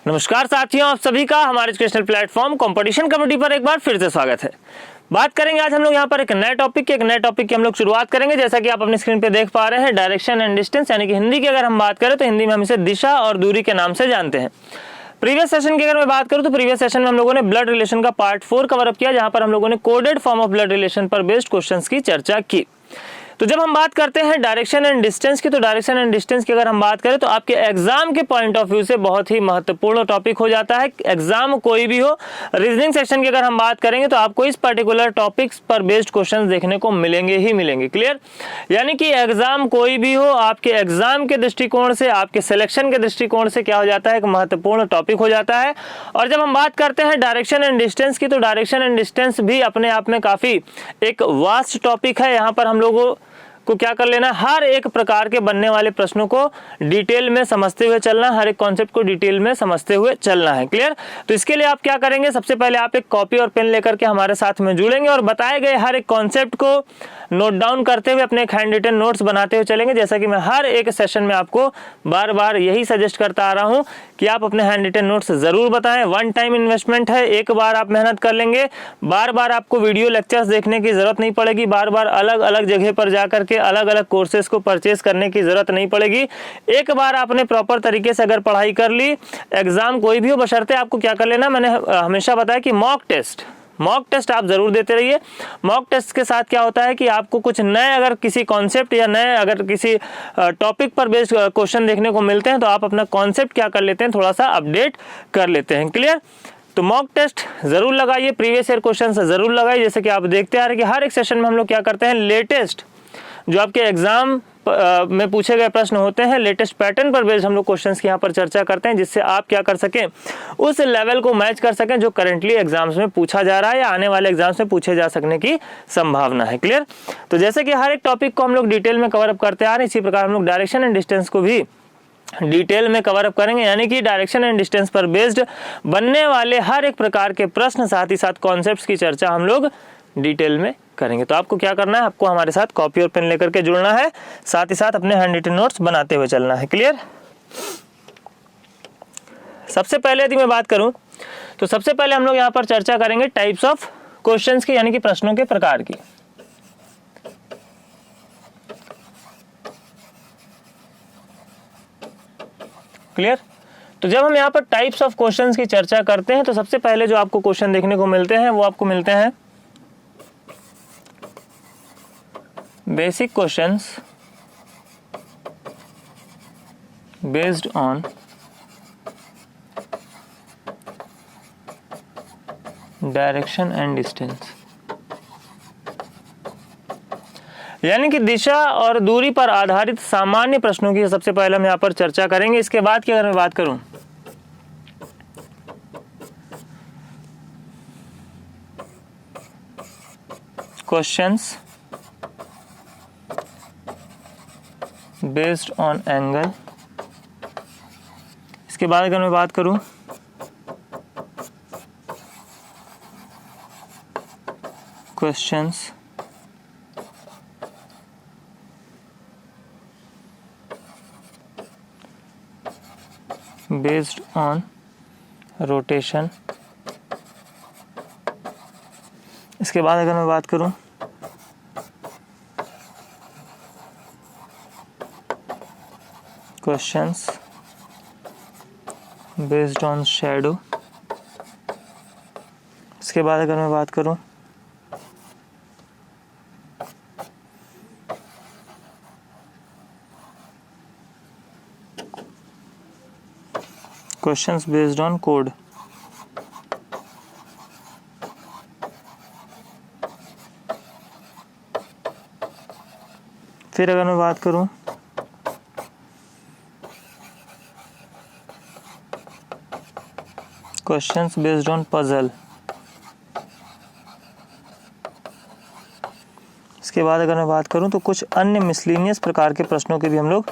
नमस्कार साथियों, आप सभी का हमारे एजुकेशनल प्लेटफॉर्म कंपटीशन कमेटी पर एक बार फिर से स्वागत है। बात करेंगे आज हम लोग यहाँ पर एक नए टॉपिक की हम लोग शुरुआत करेंगे। जैसा कि आप अपनी स्क्रीन पे देख पा रहे हैं, डायरेक्शन एंड डिस्टेंस, यानी कि हिंदी की अगर हम बात करें तो हिंदी में हम इसे दिशा और दूरी के नाम से जानते हैं। प्रीवियस सेशन की अगर मैं बात करूं तो प्रीवियस सेशन में हम लोगों ने ब्लड रिलेशन का पार्ट 4 कवर अप किया, जहां पर हम लोगों ने coded form of blood relation पर बेस्ड क्वेश्चंस की चर्चा की। तो जब हम बात करते हैं डायरेक्शन एंड डिस्टेंस की, तो डायरेक्शन एंड डिस्टेंस की अगर हम बात करें तो आपके एग्जाम के पॉइंट ऑफ व्यू से बहुत ही महत्वपूर्ण टॉपिक हो जाता है। एग्जाम कोई भी हो, रीजनिंग सेक्शन की अगर हम बात करेंगे तो आपको इस पर्टिकुलर टॉपिक्स पर बेस्ड क्वेश्चंस देखने को मिलेंगे ही मिलेंगे। क्लियर? यानी कि एग्जाम कोई भी हो, आपके एग्जाम के दृष्टिकोण से, आपके सिलेक्शन के दृष्टिकोण से क्या हो जाता है, एक महत्वपूर्ण टॉपिक हो जाता है। और जब हम बात करते हैं डायरेक्शन एंड डिस्टेंस की, तो डायरेक्शन एंड डिस्टेंस भी अपने आप में काफी एक वास्ट टॉपिक है। यहाँ पर हम लोगों को क्या कर लेना, हर एक प्रकार के बनने वाले प्रश्नों को डिटेल में समझते हुए चलना, हर एक कॉन्सेप्ट को डिटेल में समझते हुए चलना है। क्लियर? तो इसके लिए आप क्या करेंगे, सबसे पहले आप एक कॉपी और पेन लेकर के हमारे साथ में जुड़ेंगे और बताए गए हर एक कॉन्सेप्ट को नोट डाउन करते हुए अपने एक हैंड रिटन नोट्स बनाते हुए चलेंगे। जैसा कि मैं हर एक सेशन में आपको बार बार यही सजेस्ट करता आ रहा हूं कि आप अपने हैंड रिटन नोट्स जरूर बताएं। वन टाइम इन्वेस्टमेंट है, एक बार आप मेहनत कर लेंगे, बार बार आपको वीडियो लेक्चर्स देखने की जरूरत नहीं पड़ेगी, बार बार अलग अलग जगह पर जाकर के अलग अलग कोर्सेज को परचेस करने की जरूरत नहीं पड़ेगी। एक बार आपने प्रॉपर तरीके से अगर पढ़ाई कर ली, एग्जाम कोई भी हो, बशर्ते आपको क्या कर लेना, मैंने हमेशा बताया कि मॉक टेस्ट आप जरूर देते रहिए। मॉक टेस्ट के साथ क्या होता है कि आपको कुछ नए अगर किसी कॉन्सेप्ट या नए अगर किसी टॉपिक पर बेस्ड क्वेश्चन देखने को मिलते हैं तो आप अपना कॉन्सेप्ट क्या कर लेते हैं, थोड़ा सा अपडेट कर लेते हैं। क्लियर? तो मॉक टेस्ट जरूर लगाइए, प्रीवियस ईयर क्वेश्चन जरूर लगाइए। जैसे कि आप देखते आ रहे हैं कि हर एक सेशन में हम लोग क्या करते हैं, लेटेस्ट जो आपके एग्जाम में पूछे गए प्रश्न होते हैं, लेटेस्ट पैटर्न पर बेस्ड हम लोग क्वेश्चंस की यहाँ पर चर्चा करते हैं, जिससे आप क्या कर सकें, उस लेवल को मैच कर सकें जो करंटली एग्जाम्स में पूछा जा रहा है या आने वाले एग्जाम्स में पूछे जा सकने की संभावना है। क्लियर? तो जैसे कि हर एक टॉपिक को हम लोग डिटेल में कवर अप करते आ रहे हैं, इसी प्रकार हम लोग डायरेक्शन एंड डिस्टेंस को भी डिटेल में कवर अप करेंगे। यानी कि डायरेक्शन एंड डिस्टेंस पर बेस्ड बनने वाले हर एक प्रकार के प्रश्न, साथ ही साथ कॉन्सेप्ट्स की चर्चा हम लोग डिटेल में करेंगे। तो आपको क्या करना है, आपको हमारे साथ कॉपी और पेन लेकर के जुड़ना है, साथ ही साथ अपने हैंड रिटन नोट्स बनाते हुए चलना है। क्लियर? सबसे पहले यदि मैं बात करूं तो सबसे पहले हम लोग यहां पर चर्चा करेंगे टाइप्स ऑफ क्वेश्चंस की, यानी कि प्रश्नों के प्रकार की। क्लियर? तो जब हम यहां पर टाइप्स ऑफ क्वेश्चंस की चर्चा करते हैं तो सबसे पहले जो आपको क्वेश्चन देखने को मिलते हैं वो आपको मिलते हैं basic questions based on direction and distance, यानी कि दिशा और दूरी पर आधारित सामान्य प्रश्नों की सबसे पहले हम यहां पर चर्चा करेंगे। इसके बाद की अगर मैं बात करूं क्वेश्चंस बेस्ड ऑन एंगल, इसके बाद अगर मैं बात करूं क्वेश्चंस बेस्ड ऑन रोटेशन, इसके बाद अगर मैं बात करूं क्वेश्चंस बेस्ड ऑन शैडो, इसके बाद अगर मैं बात करूं क्वेश्चंस बेस्ड ऑन कोड, फिर अगर मैं बात करूं क्वेश्चंस बेस्ड ऑन पजल, इसके बाद अगर मैं बात करूं तो कुछ अन्य मिसलेनियस प्रकार के प्रश्नों की भी हम लोग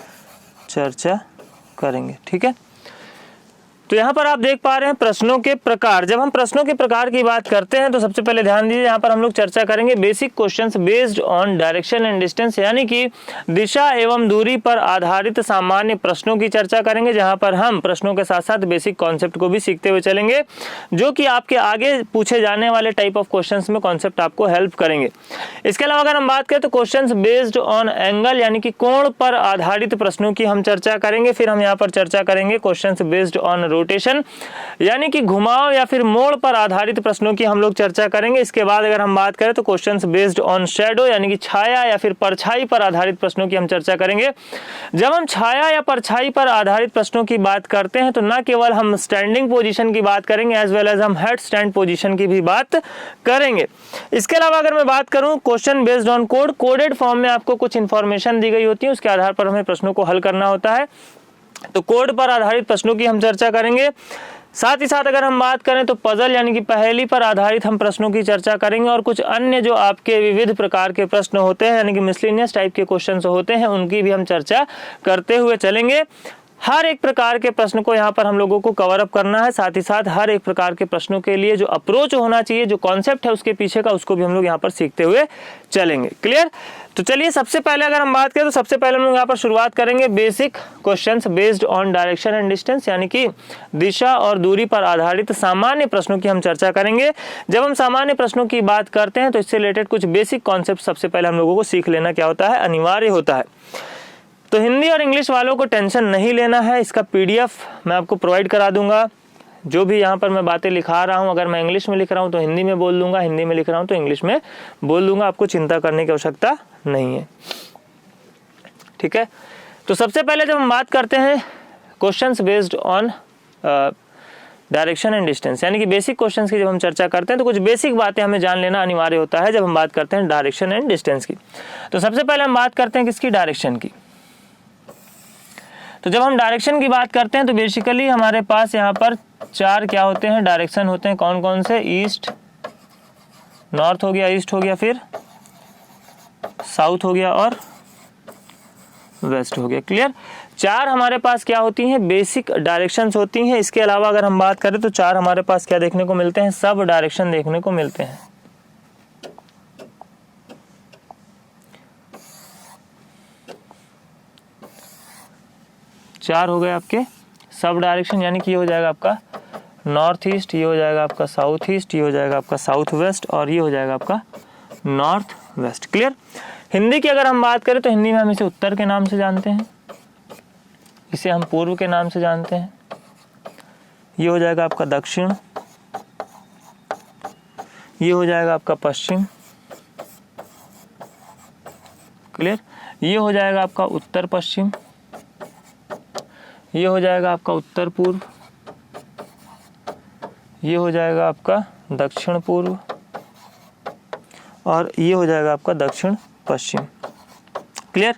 चर्चा करेंगे। ठीक है? तो यहाँ पर आप देख पा रहे हैं प्रश्नों के प्रकार। जब हम प्रश्नों के प्रकार की बात करते हैं तो सबसे पहले ध्यान दीजिए, यहाँ पर हम लोग चर्चा करेंगे basic questions based on direction and distance, यानी कि दिशा एवं दूरी पर आधारित सामान्य प्रश्नों की चर्चा करेंगे, जहाँ पर हम प्रश्नों के साथ साथ बेसिक कॉन्सेप्ट को भी सीखते हुए चलेंगे, जो कि आपके आगे पूछे जाने वाले टाइप ऑफ क्वेश्चंस में कॉन्सेप्ट आपको हेल्प करेंगे। इसके अलावा अगर हम बात करें तो क्वेश्चंस बेस्ड ऑन एंगल, यानी कि कोण पर आधारित प्रश्नों की हम चर्चा करेंगे। फिर हम यहाँ पर चर्चा करेंगे क्वेश्चंस बेस्ड ऑन रोटेशन, यानी कि घुमाव या फिर मोड़ पर आधारित प्रश्नों की हम लोग चर्चा करेंगे। इसके बाद अगर हम बात करें तो क्वेश्चंस बेस्ड ऑन शैडो, यानी कि छाया या फिर परछाई पर आधारित प्रश्नों की हम चर्चा करेंगे। जब हम छाया या परछाई पर आधारित प्रश्नों की बात करते हैं तो न केवल हम स्टैंडिंग पोजीशन की बात करेंगे, एज वेल एज हम हेड स्टैंड पोजीशन की भी बात करेंगे। इसके अलावा अगर मैं बात करूं question based on code, coded form में आपको कुछ इंफॉर्मेशन दी गई होती है, उसके आधार पर हमें प्रश्नों को हल करना होता है। तो कोड पर आधारित प्रश्नों की हम चर्चा करेंगे। साथ ही साथ अगर हम बात करें तो पजल यानी कि पहेली पर आधारित हम प्रश्नों की चर्चा करेंगे, और कुछ अन्य जो आपके विविध प्रकार के प्रश्न होते हैं यानी कि मिसलेनियस टाइप के क्वेश्चंस होते हैं, उनकी भी हम चर्चा करते हुए चलेंगे। हर एक प्रकार के प्रश्न को यहाँ पर हम लोगों को कवर अप करना है। साथ ही साथ हर एक प्रकार के प्रश्नों के लिए जो अप्रोच होना चाहिए, जो कॉन्सेप्ट है उसके पीछे का, उसको भी हम लोग यहाँ पर सीखते हुए चलेंगे। क्लियर? तो चलिए सबसे पहले अगर हम बात करें तो सबसे पहले हम लोग यहाँ पर शुरुआत करेंगे basic questions based on direction and distance, यानी कि दिशा और दूरी पर आधारित सामान्य प्रश्नों की हम चर्चा करेंगे। जब हम सामान्य प्रश्नों की बात करते हैं तो इससे रिलेटेड कुछ बेसिक कॉन्सेप्ट सबसे पहले हम लोगों को सीख लेना क्या होता है, अनिवार्य होता है। तो हिंदी और इंग्लिश वालों को टेंशन नहीं लेना है, इसका पीडीएफ मैं आपको प्रोवाइड करा दूंगा। जो भी यहाँ पर मैं बातें लिखा रहा हूँ, अगर मैं इंग्लिश में लिख रहा हूँ तो हिंदी में बोल दूंगा, हिंदी में लिख रहा हूँ तो इंग्लिश में बोल दूंगा, आपको चिंता करने की आवश्यकता नहीं है। ठीक है, तो सबसे पहले जब हम बात करते हैं questions based on direction and distance, यानी कि बेसिक क्वेश्चंस की जब हम चर्चा करते हैं तो कुछ बेसिक बातें हमें जान लेना अनिवार्य होता है जब हम बात करते हैं डायरेक्शन एंड डिस्टेंस की। तो सबसे पहले हम बात करते हैं किसकी, डायरेक्शन की। तो जब हम डायरेक्शन की बात करते हैं तो बेसिकली हमारे पास यहाँ पर चार क्या होते हैं, डायरेक्शन होते हैं। कौन कौन से? ईस्ट, नॉर्थ हो गया, ईस्ट हो गया, फिर साउथ हो गया और वेस्ट हो गया। क्लियर? चार हमारे पास क्या होती हैं, बेसिक डायरेक्शंस होती हैं। इसके अलावा अगर हम बात करें तो चार हमारे पास क्या देखने को मिलते हैं, सब डायरेक्शन देखने को मिलते हैं। चार हो गए आपके सब डायरेक्शन, यानी कि ये हो जाएगा आपका नॉर्थ ईस्ट, ये हो जाएगा आपका साउथ ईस्ट, ये हो जाएगा आपका साउथ वेस्ट और ये हो जाएगा आपका नॉर्थ वेस्ट। क्लियर? हिंदी की अगर हम बात करें तो हिंदी में हम इसे उत्तर के नाम से जानते हैं, इसे हम पूर्व के नाम से जानते हैं, ये हो जाएगा आपका दक्षिण, ये हो जाएगा आपका पश्चिम। क्लियर? ये हो जाएगा आपका उत्तर पश्चिम, ये हो जाएगा आपका उत्तर पूर्व, ये हो जाएगा आपका दक्षिण पूर्व और ये हो जाएगा आपका दक्षिण पश्चिम। क्लियर?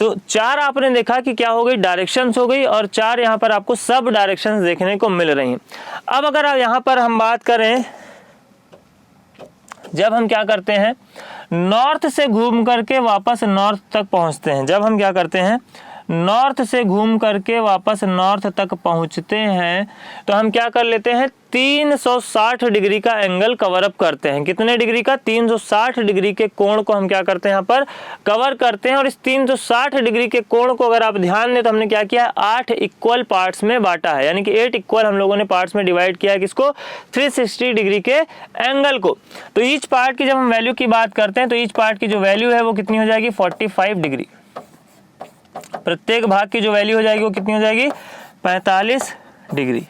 तो चार आपने देखा कि क्या हो गई, डायरेक्शंस हो गई, और चार यहाँ पर आपको सब डायरेक्शंस देखने को मिल रही हैं। अब अगर यहाँ पर हम बात करें, जब हम क्या करते हैं, नॉर्थ से घूम करके वापस नॉर्थ तक पहुँचते हैं, जब हम क्या करते हैं, नॉर्थ से घूम करके वापस नॉर्थ तक पहुंचते हैं, तो हम क्या कर लेते हैं, 360 डिग्री का एंगल कवर अप करते हैं। कितने डिग्री का? 360 डिग्री के कोण को हम क्या करते हैं, यहाँ पर कवर करते हैं। और इस 360 डिग्री के कोण को अगर आप ध्यान दें तो हमने क्या किया है, 8 इक्वल पार्ट्स में बांटा है, यानी कि 8 इक्वल हम लोगों ने पार्ट्स में डिवाइड किया है किसको, 360 डिग्री के एंगल को। तो ईच पार्ट की जब हम वैल्यू की बात करते हैं तो ईच पार्ट की जो वैल्यू है वो कितनी हो जाएगी, 45 डिग्री। प्रत्येक भाग की जो वैल्यू हो जाएगी वो कितनी हो जाएगी, 45 डिग्री।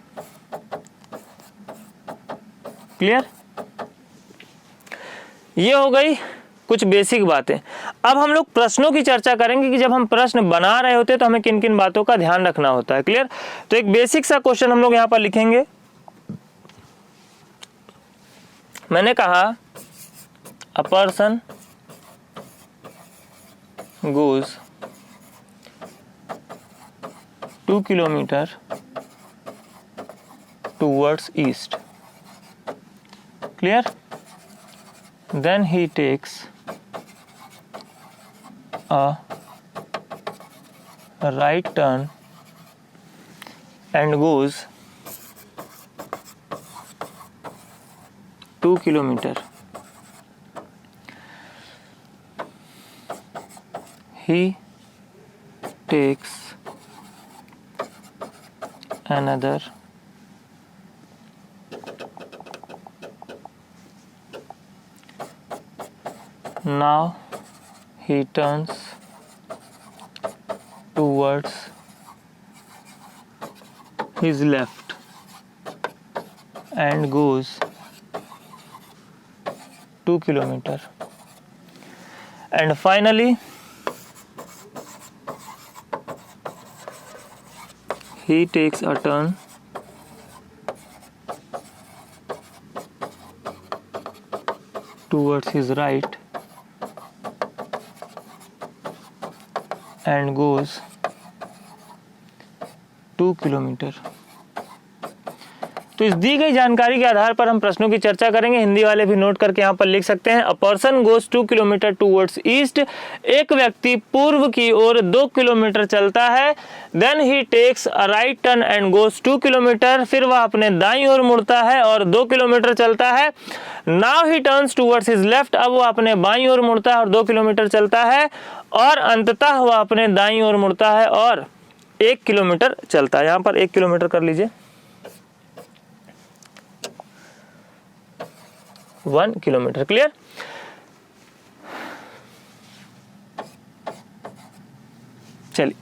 क्लियर? ये हो गई कुछ बेसिक बातें। अब हम लोग प्रश्नों की चर्चा करेंगे कि जब हम प्रश्न बना रहे होते हैं तो हमें किन किन बातों का ध्यान रखना होता है। क्लियर? तो एक बेसिक सा क्वेश्चन हम लोग यहां पर लिखेंगे। मैंने कहा अ person goes 2 kilometre towards east. Clear? Then he takes a right turn and goes 2 kilometer. He takes another now he turns towards his left and goes 2 kilometer. And finally he takes a turn towards his right and goes 2 kilometre. तो इस दी गई जानकारी के आधार पर हम प्रश्नों की चर्चा करेंगे। हिंदी वाले भी नोट करके यहाँ पर लिख सकते हैं। A person goes 2 kilometre towards east, एक व्यक्ति पूर्व की ओर 2 किलोमीटर चलता है। Then he takes a right turn and goes 2 kilometre, फिर वह अपने दाईं ओर मुड़ता है और 2 किलोमीटर चलता है। Now he turns towards his left, अब वह अपने बाईं ओर मुड़ता है और 2 किलोमीटर चलता है। और अंततः वह अपने दाईं ओर मुड़ता है और 1 किलोमीटर चलता है। यहाँ पर 1 किलोमीटर कर लीजिए, 1 किलोमीटर। क्लियर? चलिए,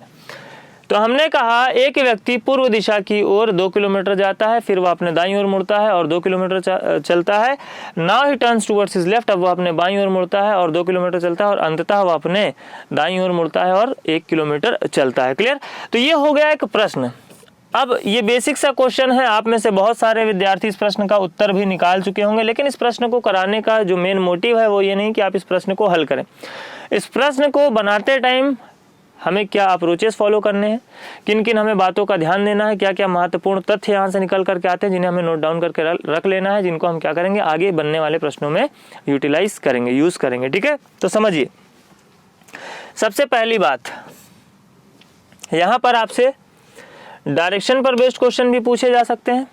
तो हमने कहा एक व्यक्ति पूर्व दिशा की ओर 2 किलोमीटर जाता है, फिर वह अपने दाईं ओर मुड़ता है और 2 किलोमीटर चलता है। Now he turns towards his left, अब वह अपने बाईं ओर मुड़ता है और 2 किलोमीटर चलता है और अंततः वह अपने दाईं ओर मुड़ता है और 1 किलोमीटर चलता है। क्लियर? तो ये हो गया एक प्रश्न। अब ये बेसिक सा क्वेश्चन है, आप में से बहुत सारे विद्यार्थी इस प्रश्न का उत्तर भी निकाल चुके होंगे, लेकिन इस प्रश्न को कराने का जो मेन मोटिव है वो ये नहीं कि आप इस प्रश्न को हल करें। इस प्रश्न को बनाते टाइम हमें क्या अप्रोचेस फॉलो करने हैं, किन किन हमें बातों का ध्यान देना है, क्या क्या महत्वपूर्ण तथ्य यहाँ से निकल करके आते हैं जिन्हें हमें नोट डाउन करके रख लेना है, जिनको हम क्या करेंगे आगे बनने वाले प्रश्नों में यूटिलाइज करेंगे, यूज करेंगे। ठीक है, तो समझिए। सबसे पहली बात, यहाँ पर आपसे डायरेक्शन पर बेस्ड क्वेश्चन भी पूछे जा सकते हैं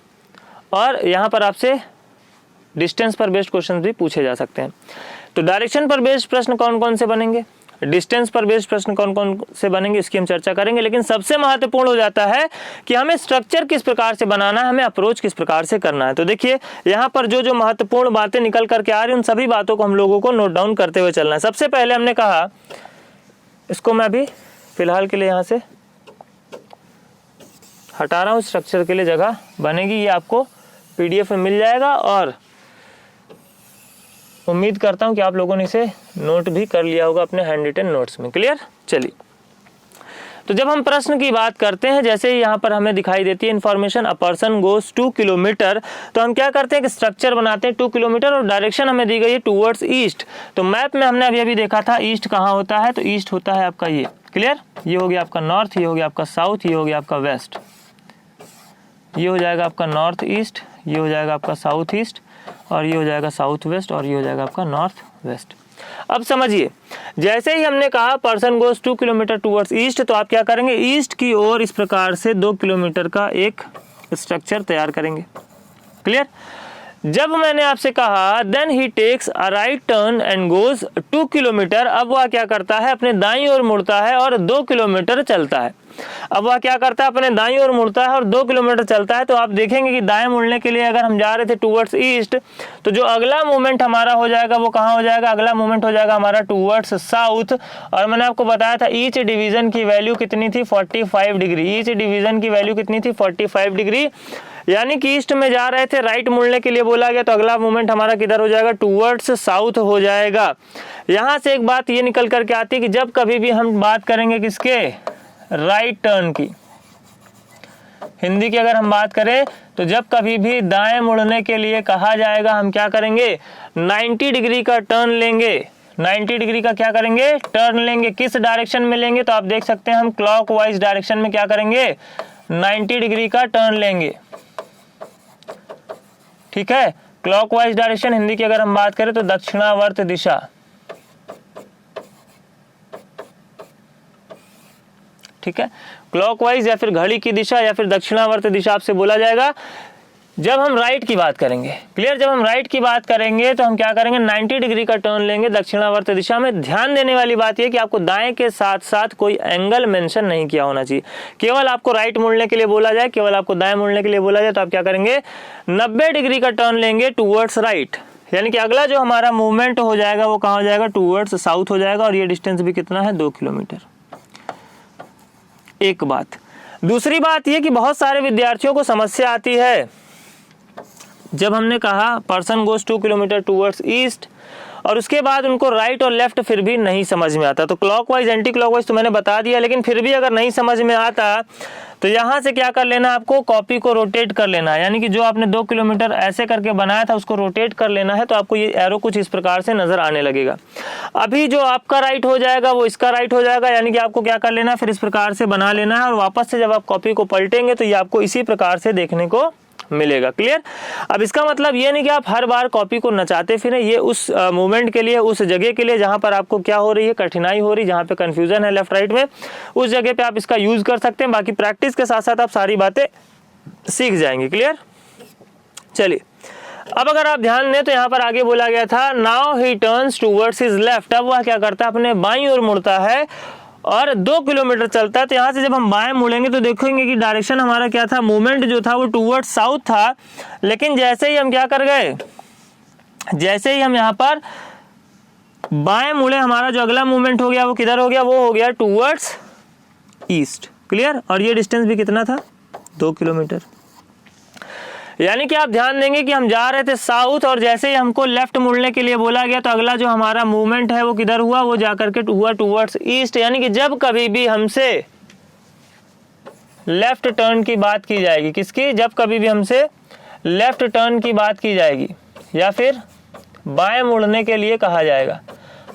और यहाँ पर आपसे डिस्टेंस पर बेस्ड क्वेश्चन भी पूछे जा सकते हैं। तो डायरेक्शन पर बेस्ड प्रश्न कौन कौन से बनेंगे, डिस्टेंस पर बेस्ड प्रश्न कौन कौन से बनेंगे, इसकी हम चर्चा करेंगे। लेकिन सबसे महत्वपूर्ण हो जाता है कि हमें स्ट्रक्चर किस प्रकार से बनाना है, हमें अप्रोच किस प्रकार से करना है। तो देखिए यहाँ पर जो जो महत्वपूर्ण बातें निकल करके आ रही हैं उन सभी बातों को हम लोगों को नोट डाउन करते हुए चलना है। सबसे पहले हमने कहा, इसको मैं अभी फिलहाल के लिए यहाँ से हटा रहा हूँ, स्ट्रक्चर के लिए जगह बनेगी, ये आपको पीडीएफ में मिल जाएगा और उम्मीद करता हूँ कि आप लोगों ने इसे नोट भी कर लिया होगा अपने हैंड रिटन नोट्स में। क्लियर? चलिए, तो जब हम प्रश्न की बात करते हैं, जैसे ही यहाँ पर हमें दिखाई देती है इन्फॉर्मेशन अ पर्सन गोज 2 किलोमीटर, तो हम क्या करते हैं कि स्ट्रक्चर बनाते हैं 2 किलोमीटर और डायरेक्शन हमें दी गई है टूवर्ड्स ईस्ट। तो मैप में हमने अभी देखा था ईस्ट कहाँ होता है, तो ईस्ट होता है आपका ये। क्लियर? ये हो गया आपका नॉर्थ, ये हो गया आपका साउथ, ये हो गया आपका वेस्ट, ये हो जाएगा आपका नॉर्थ ईस्ट, ये हो जाएगा आपका साउथ ईस्ट और ये हो जाएगा साउथ वेस्ट और ये हो जाएगा आपका नॉर्थ वेस्ट। अब समझिए, जैसे ही हमने कहा person goes 2 kilometre towards east, तो आप क्या करेंगे, ईस्ट की ओर इस प्रकार से 2 किलोमीटर का एक स्ट्रक्चर तैयार करेंगे। क्लियर? जब मैंने आपसे कहा then he takes a right turn and goes 2 kilometre, अब वह क्या करता है, अपने दाईं ओर मुड़ता है और 2 किलोमीटर चलता है। अब वह क्या करता है, अपने दाईं ओर मुड़ता है और 2 किलोमीटर चलता है। तो आप देखेंगे कि दाएं मुड़ने के लिए अगर हम जा रहे थे टूवर्ड्स ईस्ट, तो जो अगला मूवमेंट हमारा हो जाएगा वो कहाँ हो जाएगा, अगला मूवमेंट हो जाएगा हमारा टूवर्ड्स साउथ। और मैंने आपको बताया था ईच डिवीजन की वैल्यू कितनी थी, 45 डिग्री। ईच डिवीजन की वैल्यू कितनी थी, 45 डिग्री। यानी कि ईस्ट में जा रहे थे, राइट मुड़ने के लिए बोला गया, तो अगला मूवमेंट हमारा किधर हो जाएगा, टूवर्ड्स साउथ हो जाएगा। यहाँ से एक बात ये निकल करके आती है कि जब कभी भी हम बात करेंगे किसके, राइट टर्न की, हिंदी की अगर हम बात करें, तो जब कभी भी दाएं मुड़ने के लिए कहा जाएगा हम क्या करेंगे, 90 डिग्री का टर्न लेंगे। 90 डिग्री का क्या करेंगे, टर्न लेंगे। किस डायरेक्शन में लेंगे, तो आप देख सकते हैं हम क्लॉकवाइज डायरेक्शन में क्या करेंगे, 90 डिग्री का टर्न लेंगे। ठीक है, क्लॉकवाइज डायरेक्शन, हिंदी की अगर हम बात करें तो दक्षिणावर्त दिशा। ठीक है, क्लॉकवाइज या फिर घड़ी की दिशा या फिर दक्षिणावर्त दिशा आपसे बोला जाएगा। जब हम राइट की बात करेंगे, क्लियर, जब हम राइट की बात करेंगे तो हम क्या करेंगे, 90 डिग्री का टर्न लेंगे दक्षिणावर्त दिशा में। ध्यान देने वाली बात यह कि आपको दाएं के साथ साथ कोई एंगल मेंशन नहीं किया होना चाहिए। केवल आपको राइट मुड़ने के लिए बोला जाए, केवल आपको दाएं मुड़ने के लिए बोला जाए तो आप क्या करेंगे, 90 डिग्री का टर्न लेंगे टूवर्ड्स राइट, यानी कि अगला जो हमारा मूवमेंट हो जाएगा वो कहाँ हो जाएगा, टूवर्ड्स साउथ हो जाएगा। और ये डिस्टेंस भी कितना है, 2 किलोमीटर। एक बात। दूसरी बात ये कि बहुत सारे विद्यार्थियों को समस्या आती है जब हमने कहा person goes 2 kilometre towards east और उसके बाद उनको राइट और लेफ्ट फिर भी नहीं समझ में आता। तो क्लॉकवाइज एंटी क्लॉकवाइज तो मैंने बता दिया, लेकिन फिर भी अगर नहीं समझ में आता तो यहाँ से क्या कर लेना, आपको कॉपी को रोटेट कर लेना है, यानी कि जो आपने 2 किलोमीटर ऐसे करके बनाया था उसको रोटेट कर लेना है। तो आपको ये एरो कुछ इस प्रकार से नजर आने लगेगा। अभी जो आपका राइट हो जाएगा वो इसका राइट हो जाएगा, यानी कि आपको क्या कर लेना है, फिर इस प्रकार से बना लेना है और वापस से जब आप कॉपी को पलटेंगे तो ये आपको इसी प्रकार से देखने को मिलेगा। क्लियर। अब इसका मतलब ये नहीं कि आप हर बार कॉपी को नचाते फिरें, ये उस मूवमेंट के लिए, उस जगह के लिए जहां पर आपको क्या हो रही है, कठिनाई हो रही है, जहां पे कंफ्यूजन है लेफ्ट राइट में, उस जगह पे आप इसका यूज कर सकते हैं। बाकी प्रैक्टिस के साथ साथ आप सारी बातें सीख जाएंगे। क्लियर। चलिए अब अगर आप ध्यान दें तो यहाँ पर आगे बोला गया था now he turns towards his left. अब वह क्या करता है, अपने बाईं ओर मुड़ता है और 2 किलोमीटर चलता है। तो यहाँ से जब हम बाएं मुड़ेंगे तो देखेंगे कि डायरेक्शन हमारा क्या था, मूवमेंट जो था वो टूवर्ड साउथ था, लेकिन जैसे ही हम क्या कर गए, जैसे ही हम यहाँ पर बाएं मुड़े हमारा जो अगला मूवमेंट हो गया वो किधर हो गया, वो हो गया टूवर्ड्स ईस्ट। क्लियर। और ये डिस्टेंस भी कितना था, 2 किलोमीटर। यानी कि आप ध्यान देंगे कि हम जा रहे थे साउथ और जैसे ही हमको लेफ्ट मुड़ने के लिए बोला गया तो अगला जो हमारा मूवमेंट है वो किधर हुआ, वो जाकर के हुआ टूवर्ड्स ईस्ट। यानी कि जब कभी भी हमसे लेफ्ट टर्न की बात की जाएगी, किसकी, जब कभी भी हमसे लेफ्ट टर्न की बात की जाएगी या फिर बाएं मुड़ने के लिए कहा जाएगा,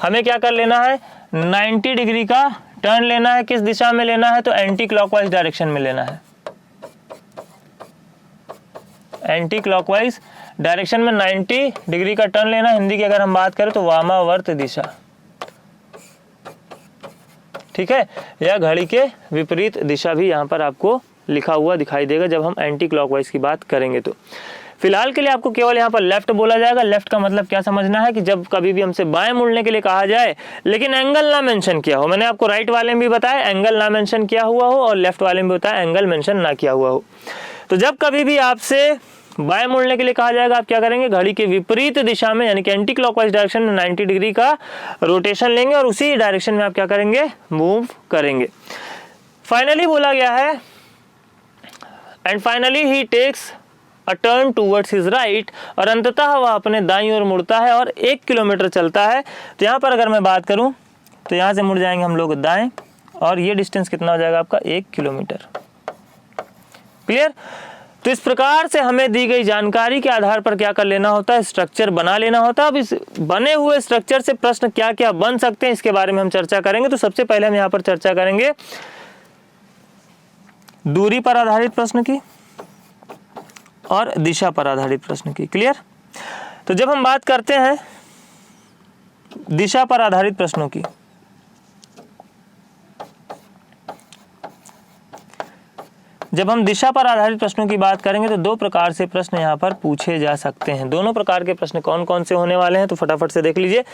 हमें क्या कर लेना है, 90 डिग्री का टर्न लेना है। किस दिशा में लेना है, तो एंटी क्लॉकवाइज डायरेक्शन में लेना है। एंटी क्लॉकवाइज डायरेक्शन में 90 डिग्री का टर्न लेना। हिंदी की अगर हम बात करें तो वामावर्त दिशा, ठीक है, या घड़ी के विपरीत दिशा भी यहाँ पर आपको लिखा हुआ दिखाई देगा जब हम एंटी क्लॉकवाइज की बात करेंगे। तो फिलहाल के लिए आपको केवल यहाँ पर लेफ्ट बोला जाएगा। लेफ्ट का मतलब क्या समझना है कि जब कभी भी हमसे बाएं मुड़ने के लिए कहा जाए लेकिन एंगल ना मेंशन किया हो। मैंने आपको राइट वाले में भी बताया एंगल ना मेंशन किया हुआ हो और लेफ्ट वाले में भी बताया एंगल मेंशन ना किया हुआ हो। तो जब कभी भी आपसे बाएं मुड़ने के लिए कहा जाएगा आप क्या करेंगे, घड़ी के विपरीत दिशा में यानी कि एंटी क्लॉकवाइज डायरेक्शन में 90 डिग्री का रोटेशन लेंगे और उसी डायरेक्शन में आप क्या करेंगे, मूव करेंगे। फाइनली बोला गया है and finally he takes a turn towards his right, और अंततः वह अपने दाईं ओर मुड़ता है और 1 किलोमीटर चलता है। तो यहाँ पर अगर मैं बात करूँ तो यहाँ से मुड़ जाएंगे हम लोग दाएं और ये डिस्टेंस कितना हो जाएगा आपका, 1 किलोमीटर। क्लियर। तो इस प्रकार से हमें दी गई जानकारी के आधार पर क्या कर लेना होता है, स्ट्रक्चर बना लेना होता है। अब इस बने हुए स्ट्रक्चर से प्रश्न क्या क्या बन सकते हैं इसके बारे में हम चर्चा करेंगे। तो सबसे पहले हम यहाँ पर चर्चा करेंगे दूरी पर आधारित प्रश्न की और दिशा पर आधारित प्रश्न की। क्लियर। तो जब हम बात करते हैं दिशा पर आधारित प्रश्नों की, जब हम दिशा पर आधारित प्रश्नों की बात करेंगे तो 2 प्रकार से प्रश्न यहाँ पर पूछे जा सकते हैं। दोनों प्रकार के प्रश्न कौन कौन से होने वाले हैं तो फटाफट से देख लीजिए।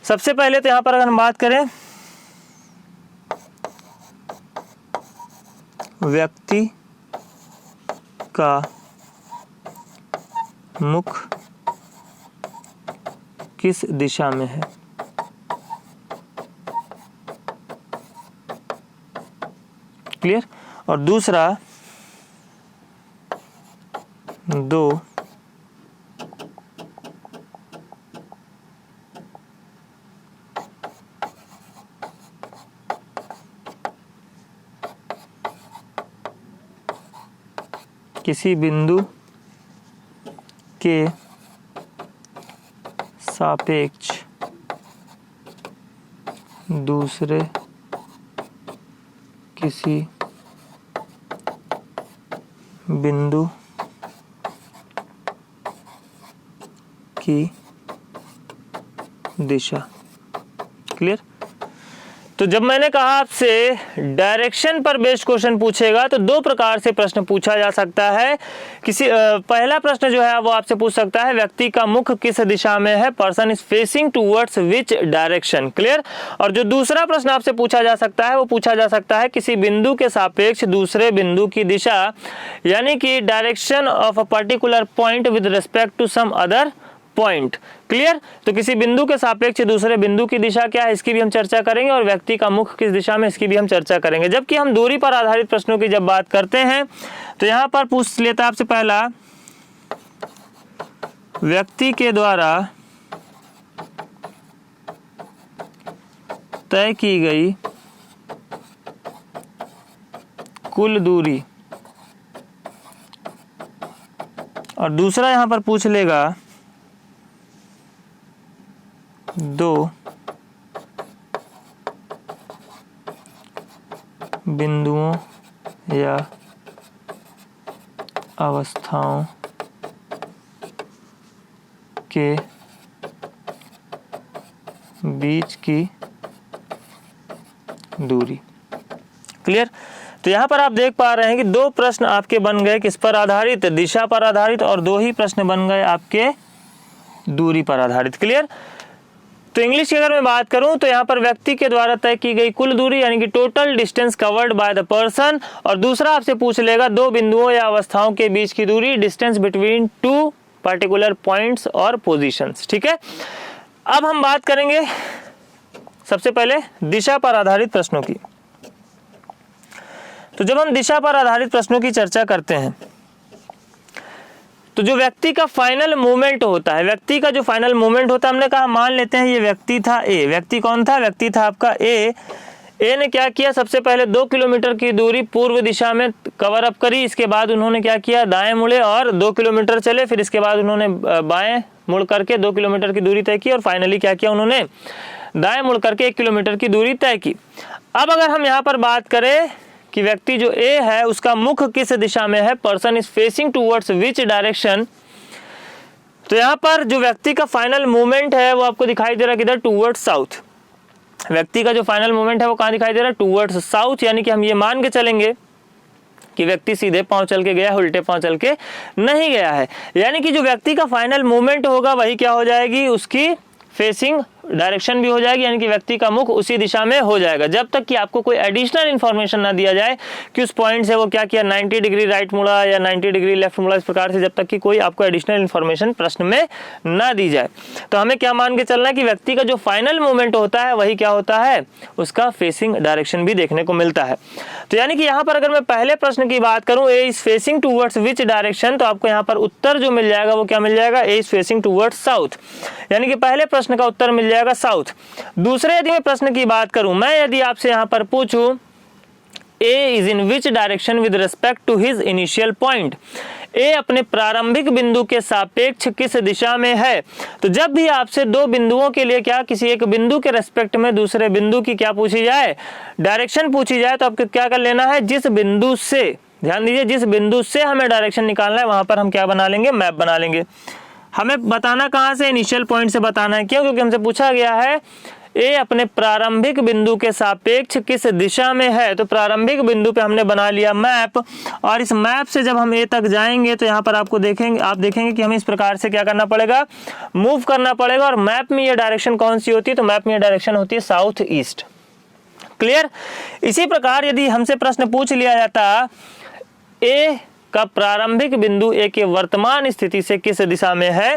सबसे पहले तो यहाँ पर अगर हम बात करें व्यक्ति का मुख किस दिशा में है, क्लियर। और दूसरा, 2 किसी बिंदु के सापेक्ष दूसरे किसी बिंदु की दिशा। क्लियर। तो जब मैंने कहा आपसे डायरेक्शन पर बेस्ड क्वेश्चन पूछेगा तो दो प्रकार से प्रश्न पूछा जा सकता है। पहला प्रश्न जो है वो आपसे पूछ सकता है व्यक्ति का मुख किस दिशा में है, person is facing towards which direction, clear. और जो दूसरा प्रश्न आपसे पूछा जा सकता है वो पूछा जा सकता है किसी बिंदु के सापेक्ष दूसरे बिंदु की दिशा, यानी कि direction of a particular point with respect to some other point, clear. तो किसी बिंदु के सापेक्ष दूसरे बिंदु की दिशा क्या है इसकी भी हम चर्चा करेंगे, और व्यक्ति का मुख किस दिशा में इसकी भी हम चर्चा करेंगे। जबकि हम दूरी पर आधारित प्रश्नों की जब बात करते हैं तो यहां पर पूछ लेता है आपसे पहला, व्यक्ति के द्वारा तय की गई कुल दूरी, और दूसरा यहां पर पूछ लेगा दो बिंदुओं या अवस्थाओं के बीच की दूरी, क्लियर। तो यहाँ पर आप देख पा रहे हैं कि दो प्रश्न आपके बन गए किस पर आधारित, दिशा पर आधारित, और दो ही प्रश्न बन गए आपके दूरी पर आधारित, क्लियर। तो इंग्लिश की अगर मैं बात करूं तो यहाँ पर व्यक्ति के द्वारा तय की गई कुल दूरी यानी कि total distance covered by the person, और दूसरा आपसे पूछ लेगा दो बिंदुओं या अवस्थाओं के बीच की दूरी, distance between two particular points और पोजीशंस, ठीक है। अब हम बात करेंगे सबसे पहले दिशा पर आधारित प्रश्नों की। तो जब हम दिशा पर आधारित प्रश्नों की चर्चा करते हैं तो जो व्यक्ति का फाइनल मूवमेंट होता है, व्यक्ति का जो फाइनल मूवमेंट होता है, हमने कहा मान लेते हैं ये व्यक्ति था ए, व्यक्ति कौन था, व्यक्ति था आपका ए ने क्या किया, सबसे पहले 2 किलोमीटर की दूरी पूर्व दिशा में कवर अप करी, इसके बाद उन्होंने क्या किया, दाएं मुड़े और 2 किलोमीटर चले, फिर इसके बाद उन्होंने बाएं मुड़ करके 2 किलोमीटर की दूरी तय की, और फाइनली क्या किया उन्होंने, दाएं मुड़ करके 1 किलोमीटर की दूरी तय की। अब अगर हम यहाँ पर बात करें कि व्यक्ति जो ए है उसका मुख किस दिशा में है, person is facing towards which direction, तो यहाँ पर जो व्यक्ति का फाइनल मूवमेंट है वो आपको दिखाई दे रहा है किधर, टूवर्ड्स साउथ। व्यक्ति का जो फाइनल मूवमेंट है वो कहाँ दिखाई दे रहा है, टूवर्ड्स साउथ, यानी कि हम ये मान के चलेंगे कि व्यक्ति सीधे पांव चल के गया है, उल्टे पांव चल के नहीं गया है, यानी कि जो व्यक्ति का फाइनल मूवमेंट होगा वही क्या हो जाएगी, उसकी फेसिंग डायरेक्शन भी हो जाएगी, यानी कि व्यक्ति का मुख उसी दिशा में हो जाएगा, जब तक कि आपको कोई एडिशनल इन्फॉर्मेशन ना दिया जाए कि उस पॉइंट से वो क्या किया, 90 डिग्री राइट मुड़ा या 90 डिग्री लेफ्ट मुड़ा, इस प्रकार से जब तक कि कोई आपको एडिशनल इन्फॉर्मेशन प्रश्न में ना दी जाए। तो हमें क्या मान के चलना है कि व्यक्ति का जो फाइनल मूवमेंट होता है वही क्या होता है, उसका फेसिंग डायरेक्शन भी देखने को मिलता है। तो यानी कि यहाँ पर अगर मैं पहले प्रश्न की बात करूँ, A is facing towards which direction, तो आपको यहाँ पर उत्तर जो मिल जाएगा वो क्या मिल जाएगा, ए इज फेसिंग टूवर्ड्स साउथ, यानी कि पहले प्रश्न का उत्तर मिल जाएगा साउथ। दूसरे यदि मैं प्रश्न की बात करूं, मैं यदि आपसे यहां पर पूछूं A is in which direction with respect to his initial point, A अपने प्रारंभिक बिंदु के सापेक्ष किस दिशा में है, तो जब भी आपसे दो बिंदुओं के लिए क्या, किसी एक बिंदु के रेस्पेक्ट में दूसरे बिंदु की क्या पूछी जाए, डायरेक्शन पूछी जाए, तो आपको क्या कर लेना है, जिस बिंदु से, ध्यान दीजिए, जिस बिंदु से हमें डायरेक्शन निकालना है वहां पर हम क्या बना लेंगे, मैप बना लेंगे। हमें बताना कहाँ से, इनिशियल पॉइंट से बताना है, क्यों, क्योंकि हमसे पूछा गया है ए अपने प्रारंभिक बिंदु के सापेक्ष किस दिशा में है, तो प्रारंभिक बिंदु पे हमने बना लिया मैप, और इस मैप से जब हम ए तक जाएंगे तो यहाँ पर आप देखेंगे कि हमें इस प्रकार से क्या करना पड़ेगा, मूव करना पड़ेगा, और मैप में ये डायरेक्शन कौन सी होती है, तो मैप में ये डायरेक्शन होती है साउथ ईस्ट, क्लियर। इसी प्रकार यदि हमसे प्रश्न पूछ लिया जाता ए का प्रारंभिक बिंदु ए के वर्तमान स्थिति से किस दिशा में है,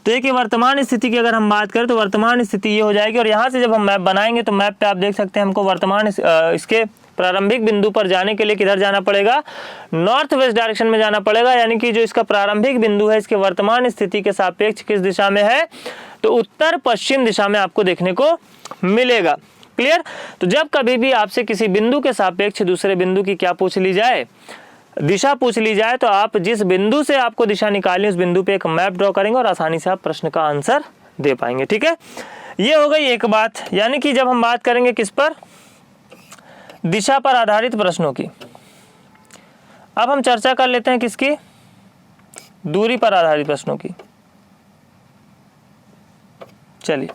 तो ए की वर्तमान स्थिति की अगर हम बात करें तो वर्तमान स्थिति ये हो जाएगी, और यहाँ से जब हम मैप बनाएंगे तो मैप पे आप देख सकते हैं हमको वर्तमान इसके प्रारंभिक बिंदु पर जाने के लिए किधर जाना पड़ेगा, नॉर्थ वेस्ट डायरेक्शन में जाना पड़ेगा, यानी कि जो इसका प्रारंभिक बिंदु है इसके वर्तमान स्थिति के सापेक्ष किस दिशा में है, तो उत्तर पश्चिम दिशा में आपको देखने को मिलेगा, क्लियर। तो जब कभी भी आपसे किसी बिंदु के सापेक्ष दूसरे बिंदु की क्या पूछ ली जाए, दिशा पूछ ली जाए, तो आप जिस बिंदु से आपको दिशा निकालनी उस बिंदु पे एक मैप ड्रॉ करेंगे और आसानी से आप प्रश्न का आंसर दे पाएंगे, ठीक है। ये हो गई एक बात, यानी कि जब हम बात करेंगे किस पर, दिशा पर आधारित प्रश्नों की। अब हम चर्चा कर लेते हैं किसकी, दूरी पर आधारित प्रश्नों की। चलिए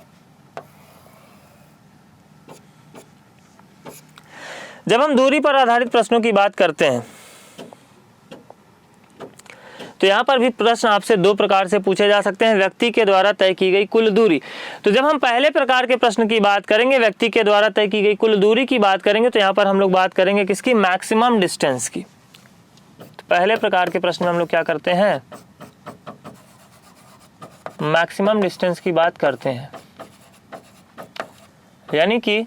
जब हम दूरी पर आधारित प्रश्नों की बात करते हैं तो यहाँ पर भी प्रश्न आपसे दो प्रकार से पूछे जा सकते हैं। व्यक्ति के द्वारा तय की गई कुल दूरी, तो जब हम पहले प्रकार के प्रश्न की बात करेंगे, व्यक्ति के द्वारा तय की गई कुल दूरी की बात करेंगे, तो यहाँ पर हम लोग बात करेंगे किसकी, मैक्सिमम डिस्टेंस की। तो पहले प्रकार के प्रश्न में हम लोग क्या करते हैं, मैक्सिमम डिस्टेंस की बात करते हैं, यानी कि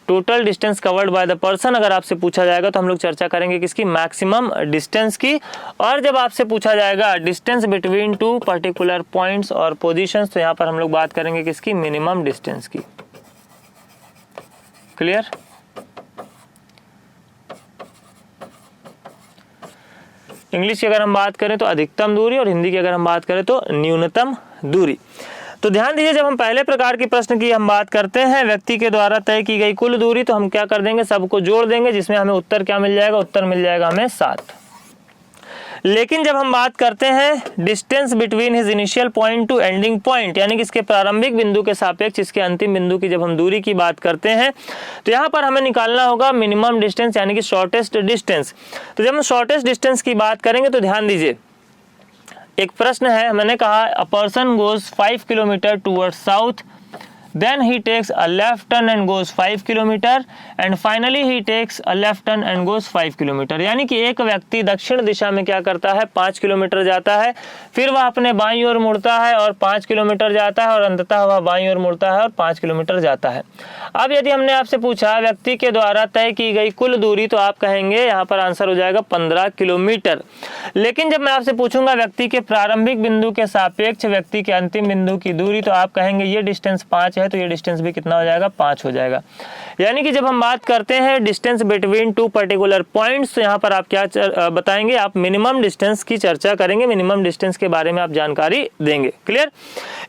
total distance covered by the person अगर आपसे पूछा जाएगा तो हम लोग चर्चा करेंगे किसकी, मैक्सिमम डिस्टेंस की। और जब आपसे पूछा जाएगा distance between two particular points और पोजीशंस, तो यहाँ पर हम लोग बात करेंगे किसकी, मिनिमम डिस्टेंस की। क्लियर? इंग्लिश की अगर हम बात करें तो अधिकतम दूरी और हिंदी की अगर हम बात करें तो न्यूनतम दूरी। तो ध्यान दीजिए, जब हम पहले प्रकार के प्रश्न की हम बात करते हैं, व्यक्ति के द्वारा तय की गई कुल दूरी, तो हम क्या कर देंगे, सबको जोड़ देंगे, जिसमें हमें उत्तर क्या मिल जाएगा, उत्तर मिल जाएगा हमें 7। लेकिन जब हम बात करते हैं distance between his initial point two ending point, यानी कि इसके प्रारंभिक बिंदु के सापेक्ष इसके अंतिम बिंदु की जब हम दूरी की बात करते हैं, तो यहाँ पर हमें निकालना होगा मिनिमम डिस्टेंस यानी कि शॉर्टेस्ट डिस्टेंस। तो जब हम शॉर्टेस्ट डिस्टेंस की बात करेंगे तो ध्यान दीजिए, एक प्रश्न है, मैंने कहा अ person goes 5 kilometre towards south, then he takes a left turn and goes 5 kilometre and finally he takes a left turn and goes 5 kilometre. यानी कि एक व्यक्ति दक्षिण दिशा में क्या करता है, 5 किलोमीटर जाता है, फिर वह अपने बाईं ओर मुड़ता है और 5 किलोमीटर जाता है, और अंततः वह बाईं ओर मुड़ता है और 5 किलोमीटर जाता है। अब यदि हमने आपसे पूछा व्यक्ति के द्वारा तय की गई कुल दूरी, तो आप कहेंगे यहाँ पर आंसर हो जाएगा 15 किलोमीटर। लेकिन जब मैं आपसे पूछूंगा व्यक्ति के प्रारंभिक बिंदु के सापेक्ष व्यक्ति के अंतिम बिंदु की दूरी, तो आप कहेंगे ये डिस्टेंस 5 है, तो ये डिस्टेंस भी कितना हो जाएगा, 5 हो जाएगा। यानी कि जब हम बात करते हैं distance between two particular points, तो यहाँ पर आप क्या बताएंगे, आप मिनिमम डिस्टेंस की चर्चा करेंगे, मिनिमम डिस्टेंस के बारे में आप जानकारी देंगे। क्लियर?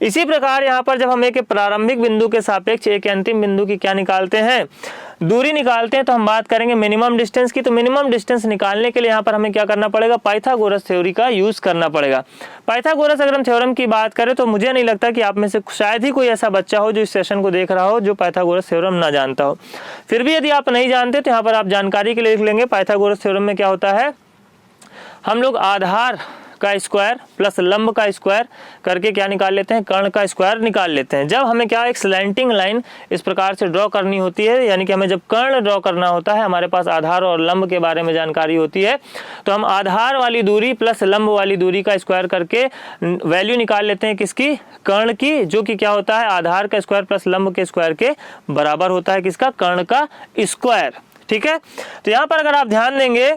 इसी प्रकार यहाँ पर जब हम एक प्रारंभिक बिंदु के सापेक्ष एक अंतिम बिंदु की क्या निकालते हैं, दूरी निकालते हैं, तो हम बात करेंगे मिनिमम डिस्टेंस की। तो मिनिमम डिस्टेंस निकालने के लिए यहाँ पर हमें क्या करना पड़ेगा, पाइथागोरस थ्योरी का यूज करना पड़ेगा। पाइथागोरस अगर हम थ्योरम की बात करें तो मुझे नहीं लगता कि आप में से शायद ही कोई ऐसा बच्चा हो जो इस सेशन को देख रहा हो जो पाइथागोरस थ्योरम ना जानता हो। फिर भी यदि आप नहीं जानते तो यहाँ पर आप जानकारी के लिए लिख लेंगे, पाइथागोरस थ्योरम में क्या होता है, हम लोग आधार का स्क्वायर प्लस लंब का स्क्वायर करके क्या निकाल लेते हैं, कर्ण का स्क्वायर निकाल लेते हैं। जब हमें क्या एक स्लैंटिंग लाइन इस प्रकार से ड्रॉ करनी होती है, यानी कि हमें जब कर्ण ड्रॉ करना होता है, हमारे पास आधार और लंब के बारे में जानकारी होती है, तो हम आधार वाली दूरी प्लस लंब वाली दूरी का स्क्वायर करके वैल्यू निकाल लेते हैं किसकी, कर्ण की, जो कि क्या होता है, आधार का स्क्वायर प्लस लंब के स्क्वायर के बराबर होता है किसका, कर्ण का स्क्वायर। ठीक है? तो यहाँ पर अगर आप ध्यान देंगे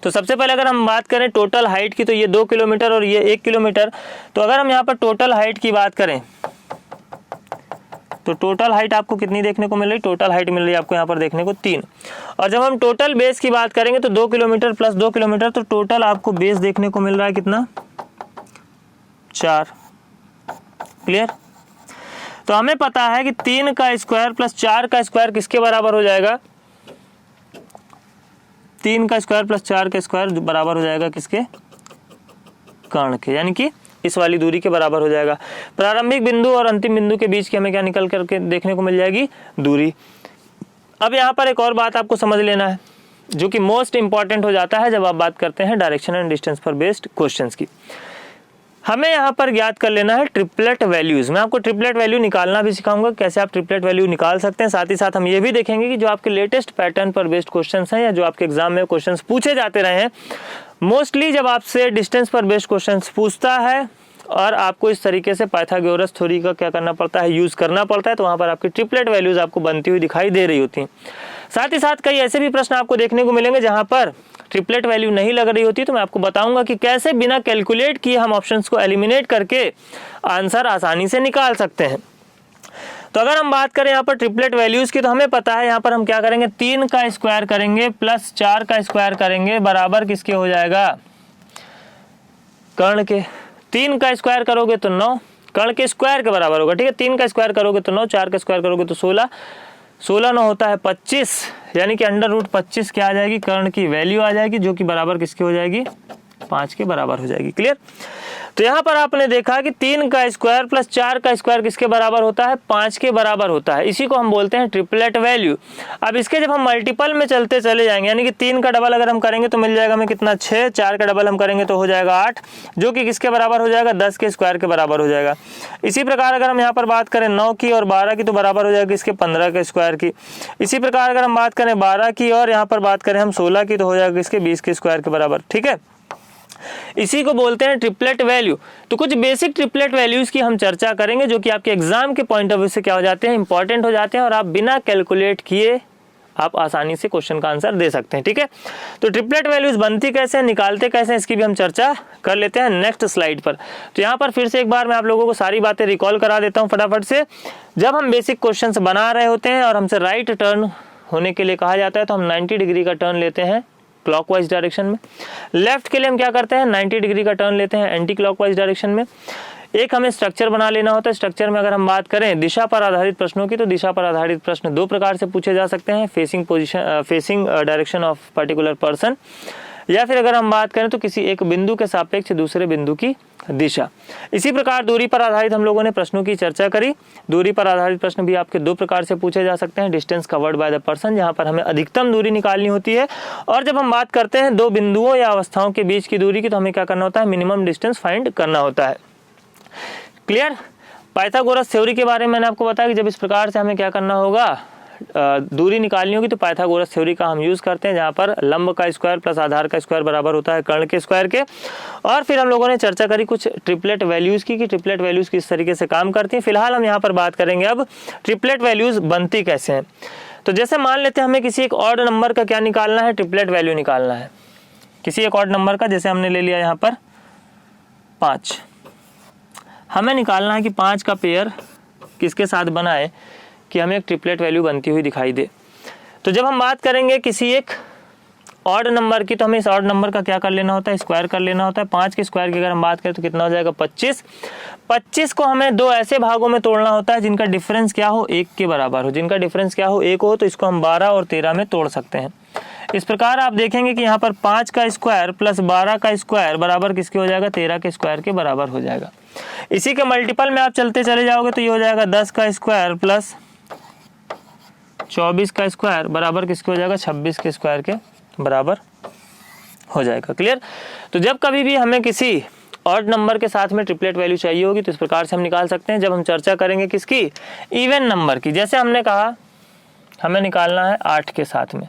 तो सबसे पहले अगर हम बात करें टोटल हाइट की, तो ये 2 किलोमीटर और ये 1 किलोमीटर। तो अगर हम यहाँ पर टोटल हाइट की बात करें तो टोटल हाइट आपको कितनी देखने को मिल रही, टोटल हाइट मिल रही है आपको यहाँ पर देखने को 3। और जब हम टोटल बेस की बात करेंगे तो 2 किलोमीटर प्लस 2 किलोमीटर, तो टोटल आपको बेस देखने को मिल रहा है कितना, 4। क्लियर? तो हमें पता है कि 3 का स्क्वायर प्लस 4 का स्क्वायर किसके बराबर हो जाएगा, 3 का स्क्वायर प्लस 4 का स्क्वायर बराबर हो जाएगा किसके, कर्ण के, यानी कि इस वाली दूरी के बराबर हो जाएगा। प्रारंभिक बिंदु और अंतिम बिंदु के बीच की हमें क्या निकल करके देखने को मिल जाएगी, दूरी। अब यहाँ पर एक और बात आपको समझ लेना है जो कि मोस्ट इंपॉर्टेंट हो जाता है जब आप बात करते हैं डायरेक्शन एंड डिस्टेंस पर बेस्ड क्वेश्चंस की। हमें यहाँ पर ज्ञात कर लेना है ट्रिपलेट वैल्यूज। मैं आपको ट्रिपलेट वैल्यू निकालना भी सिखाऊंगा, कैसे आप ट्रिपलेट वैल्यू निकाल सकते हैं। साथ ही साथ हम ये भी देखेंगे कि जो आपके लेटेस्ट पैटर्न पर बेस्ड क्वेश्चंस हैं या जो आपके एग्जाम में क्वेश्चंस पूछे जाते रहे हैं, मोस्टली जब आपसे डिस्टेंस पर बेस्ड क्वेश्चंस पूछता है और आपको इस तरीके से पाइथागोरस थ्योरी का क्या करना पड़ता है, यूज करना पड़ता है, तो वहाँ पर आपकी ट्रिपलेट वैल्यूज आपको बनती हुई दिखाई दे रही होती हैं। साथ ही साथ कई ऐसे भी प्रश्न आपको देखने को मिलेंगे जहाँ पर ट्रिपलेट वैल्यू नहीं लग रही होती, तो मैं आपको बताऊंगा कि कैसे बिना कैलकुलेट किए हम ऑप्शंस को एलिमिनेट करके आंसर आसानी से निकाल सकते हैं। तो अगर हम बात करें यहाँ पर ट्रिपलेट वैल्यूज की, तो हमें पता है यहाँ पर हम क्या करेंगे, 3 का स्क्वायर करेंगे प्लस 4 का स्क्वायर करेंगे बराबर किसके हो जाएगा, कर्ण के। 3 का स्क्वायर करोगे तो 9, कर्ण के स्क्वायर के बराबर होगा। ठीक है, 3 का स्क्वायर करोगे तो 9, 4 का स्क्वायर करोगे तो 16, 16 9 होता है 25, यानी कि अंडर रूट 25 क्या आ जाएगी, कर्ण की वैल्यू आ जाएगी, जो कि बराबर किसकी हो जाएगी, 5 के बराबर हो जाएगी। क्लियर। तो यहाँ पर आपने देखा कि 3 का स्क्वायर प्लस 4 का स्क्वायर किसके बराबर होता है? 5 के बराबर होता है। इसी को हम बोलते हैं ट्रिपलेट वैल्यू। अब इसके जब हम मल्टीपल में चलते चले जाएंगे, यानी कि 3 का डबल अगर हम करेंगे तो मिल जाएगा हमें कितना? 6। 4 का डबल हम करेंगे तो हो जाएगा 8, जो कि किसके बराबर हो जाएगा? 10 के स्क्वायर के बराबर हो जाएगा। इसी प्रकार अगर हम यहाँ पर बात करें 9 की और 12 की तो बराबर हो जाएगा इसके 15 के स्क्वायर की। इसी प्रकार अगर हम बात करें 12 की और यहाँ पर बात करें हम 16 की तो हो जाएगा इसके 20 के स्क्वायर के बराबर। ठीक है, इसी को बोलते हैं ट्रिपलेट वैल्यू। तो कुछ बेसिक ट्रिपलेट वैल्यूज की हम चर्चा करेंगे जो कि आपके एग्जाम के पॉइंट ऑफ व्यू से क्या हो जाते हैं? इंपॉर्टेंट हो जाते हैं और आप बिना कैलकुलेट किए आप आसानी से क्वेश्चन का आंसर दे सकते हैं। ठीक है, तो ट्रिपलेट वैल्यूज बनती कैसे हैं, निकालते कैसे हैं, इसकी भी हम चर्चा कर लेते हैं नेक्स्ट स्लाइड पर। तो यहाँ पर फिर से एक बार मैं आप लोगों को सारी बातें रिकॉल करा देता हूँ फटाफट से। जब हम बेसिक क्वेश्चन बना रहे होते हैं और हमसे राइट टर्न होने के लिए कहा जाता है तो हम 90 डिग्री का टर्न लेते हैं क्लॉकवाइज डायरेक्शन में। लेफ्ट के लिए हम क्या करते हैं? 90 डिग्री का टर्न लेते हैं एंटी क्लॉकवाइज डायरेक्शन में। एक हमें स्ट्रक्चर बना लेना होता है। स्ट्रक्चर में अगर हम बात करें दिशा पर आधारित प्रश्नों की तो दिशा पर आधारित प्रश्न 2 प्रकार से पूछे जा सकते हैं, facing direction of particular person, या फिर अगर हम बात करें तो किसी एक बिंदु के सापेक्ष दूसरे बिंदु की दिशा। इसी प्रकार दूरी पर आधारित हम लोगों ने प्रश्नों की चर्चा करी। दूरी पर आधारित प्रश्न भी आपके 2 प्रकार से पूछे जा सकते हैं, distance covered by the person, जहां पर हमें अधिकतम दूरी निकालनी होती है, और जब हम बात करते हैं 2 बिंदुओं या अवस्थाओं के बीच की दूरी की तो हमें क्या करना होता है? मिनिमम डिस्टेंस फाइंड करना होता है। क्लियर। पाइथागोरस थ्योरी के बारे में मैंने आपको बताया कि जब इस प्रकार से हमें क्या करना होगा, दूरी निकालनी होगी तो पाइथागोरस थ्योरी का हम यूज करते हैं, जहां पर लंब का स्क्वायर प्लस आधार का स्क्वायर बराबर होता है कर्ण के स्क्वायर के। और फिर हम लोगों ने चर्चा करी कुछ ट्रिपलेट वैल्यूज की कि ट्रिपलेट वैल्यूज किस तरीके से काम करती हैं। फिलहाल हम यहाँ पर बात करेंगे अब ट्रिपलेट वैल्यूज बनती कैसे हैं। तो जैसे मान लेते हैं हमें किसी एक ऑड नंबर का क्या निकालना है? ट्रिपलेट वैल्यू निकालना है किसी एक ऑड नंबर का। जैसे हमने ले लिया यहाँ पर 5, हमें निकालना है कि 5 का पेयर किसके साथ बना है कि हमें एक ट्रिपलेट वैल्यू बनती हुई दिखाई दे। तो जब हम बात करेंगे किसी एक ऑड नंबर की तो हमें इस ऑड नंबर का क्या कर लेना होता है? स्क्वायर कर लेना होता है। 5 के स्क्वायर की अगर हम बात करें तो कितना हो जाएगा? 25। 25 को हमें 2 ऐसे भागों में तोड़ना होता है जिनका डिफरेंस क्या हो? 1 के बराबर हो। जिनका डिफरेंस क्या हो? 1 हो। तो इसको हम 12 और 13 में तोड़ सकते हैं। इस प्रकार आप देखेंगे कि यहाँ पर 5 का स्क्वायर प्लस 12 का स्क्वायर बराबर किसके हो जाएगा? 13 के स्क्वायर के बराबर हो जाएगा। इसी के मल्टीपल में आप चलते चले जाओगे तो ये हो जाएगा 10 का स्क्वायर प्लस 24 का स्क्वायर बराबर किसके हो जाएगा? 26 के स्क्वायर के बराबर हो जाएगा। क्लियर। तो जब कभी भी हमें किसी ऑड नंबर के साथ में ट्रिपलेट वैल्यू चाहिए होगी तो इस प्रकार से हम निकाल सकते हैं। जब हम चर्चा करेंगे किसकी? इवन नंबर की। जैसे हमने कहा हमें निकालना है 8 के साथ में,